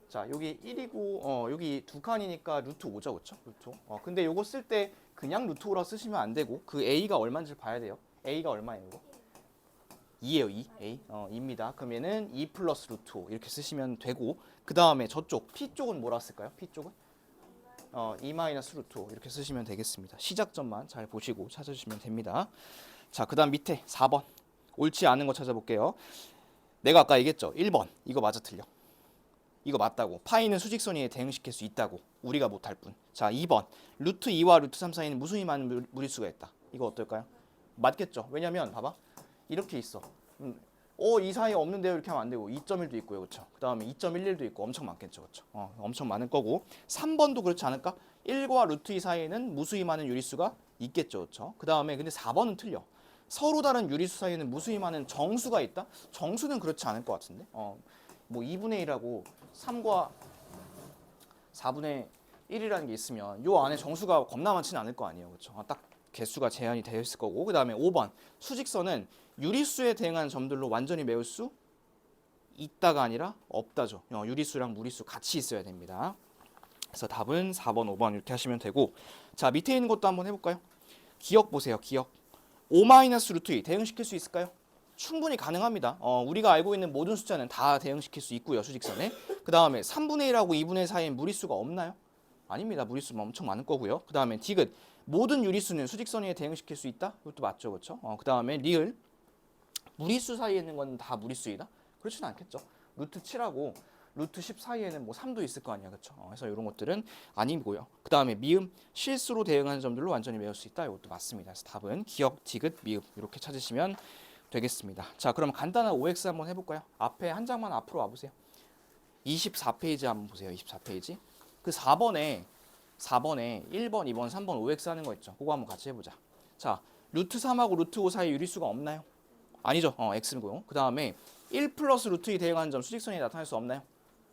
자, 여기 1이고 여기 2칸이니까 루트 5죠, 그렇죠? 루트 5. 근데 요거 쓸 때 그냥 루트 5라 쓰시면 안 되고 그 A가 얼마인지 봐야 돼요. A가 얼마예요, 이거? 2예요, 2. A. 2입니다. 그럼 얘는 2 플러스 루트 5 이렇게 쓰시면 되고 그 다음에 저쪽 P 쪽은 뭐라 쓸까요? P 쪽은? 2 마이너스 루트 5 이렇게 쓰시면 되겠습니다. 시작점만 잘 보시고 찾아주시면 됩니다. 자, 그 다음 밑에 4번. 옳지 않은 거 찾아볼게요. 내가 아까 얘기했죠. 1번. 이거 맞아 틀려. 이거 맞다고. 파이는 수직선 위에 대응시킬 수 있다고. 우리가 못할 뿐. 자, 2번. 루트 2와 루트 3 사이는 무수히 많은 무리수가 있다. 이거 어떨까요? 맞겠죠. 왜냐면 봐봐. 이렇게 있어. 이 사이에 없는데요. 이렇게 하면 안 되고 2.1도 있고요. 그렇죠? 그다음에 2.11도 있고 엄청 많겠죠. 그렇죠? 엄청 많을 거고 3번도 그렇지 않을까? 1과 루트 2 사이에는 무수히 많은 유리수가 있겠죠. 그렇죠? 그다음에 근데 4번은 틀려. 서로 다른 유리수 사이에는 무수히 많은 정수가 있다? 정수는 그렇지 않을 것 같은데. 뭐 2분의 1하고 3과 4분의 1이라는 게 있으면 요 안에 정수가 겁나 많지는 않을 거 아니에요. 그렇죠? 딱 개수가 제한이 되어 있을 거고. 그다음에 5번. 수직선은 유리수에 대응하는 점들로 완전히 메울 수 있다가 아니라 없다죠. 유리수랑 무리수 같이 있어야 됩니다. 그래서 답은 4번, 5번 이렇게 하시면 되고. 자, 밑에 있는 것도 한번 해볼까요? 기억 보세요. 기억. 5 마이너스 루트 2 대응시킬 수 있을까요? 충분히 가능합니다. 우리가 알고 있는 모든 숫자는 다 대응시킬 수 있고요. 수직선에. 그 다음에 3분의 1하고 2분의 1 사이에 무리수가 없나요? 아닙니다. 무리수가 엄청 많을 거고요. 그 다음에 디귿. 모든 유리수는 수직선 위에 대응시킬 수 있다? 이것도 맞죠. 그렇죠? 그 다음에 리을. 무리수 사이에 있는 건 다 무리수이다? 그렇지는 않겠죠. 루트 7하고 루트 10 사이에는 뭐 3도 있을 거 아니야. 그렇죠? 그래서 이런 것들은 아니고요. 그 다음에 미음. 실수로 대응하는 점들로 완전히 메울 수 있다? 이것도 맞습니다. 그래서 답은 기억, 디귿, 미음 이렇게 찾으시면 되겠습니다. 자, 그럼 간단한 OX 한번 해볼까요? 앞에 한 장만 앞으로 와보세요. 24페이지 한번 보세요. 24페이지. 그 4번에 1번, 2번, 3번 OX 하는 거 있죠. 그거 한번 같이 해보자. 자, 루트 3하고 루트 5 사이 유리수가 없나요? 아니죠. X고요. 그 다음에 1 플러스 루트 2 대응하는 점 수직선이 나타날 수 없나요?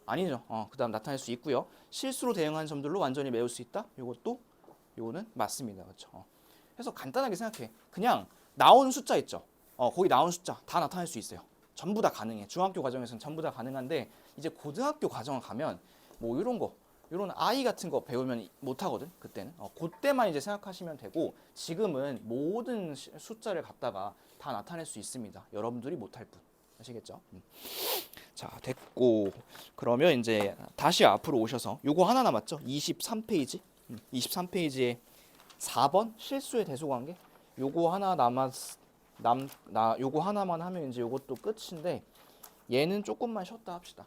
아니죠. 그 다음 나타날 수 있고요. 실수로 대응하는 점들로 완전히 메울 수 있다? 요거는 맞습니다. 그렇죠? 그래서 간단하게 생각해. 그냥 나온 숫자 있죠. 거기 나온 숫자 다 나타낼 수 있어요. 전부 다 가능해. 중학교 과정에서는 전부 다 가능한데 이제 고등학교 과정을 가면 뭐 이런 I 같은 거 배우면 못 하거든. 그때는. 그때만 이제 생각하시면 되고 지금은 모든 숫자를 갖다가 다 나타낼 수 있습니다. 여러분들이 못 할 뿐. 아시겠죠? 자, 됐고. 그러면 이제 다시 앞으로 오셔서 요거 하나 남았죠? 23페이지. 23페이지에 4번 실수의 대소관계. 요거 하나 요거 하나만 하면 이제 요것도 끝인데 얘는 조금만 쉬었다 합시다.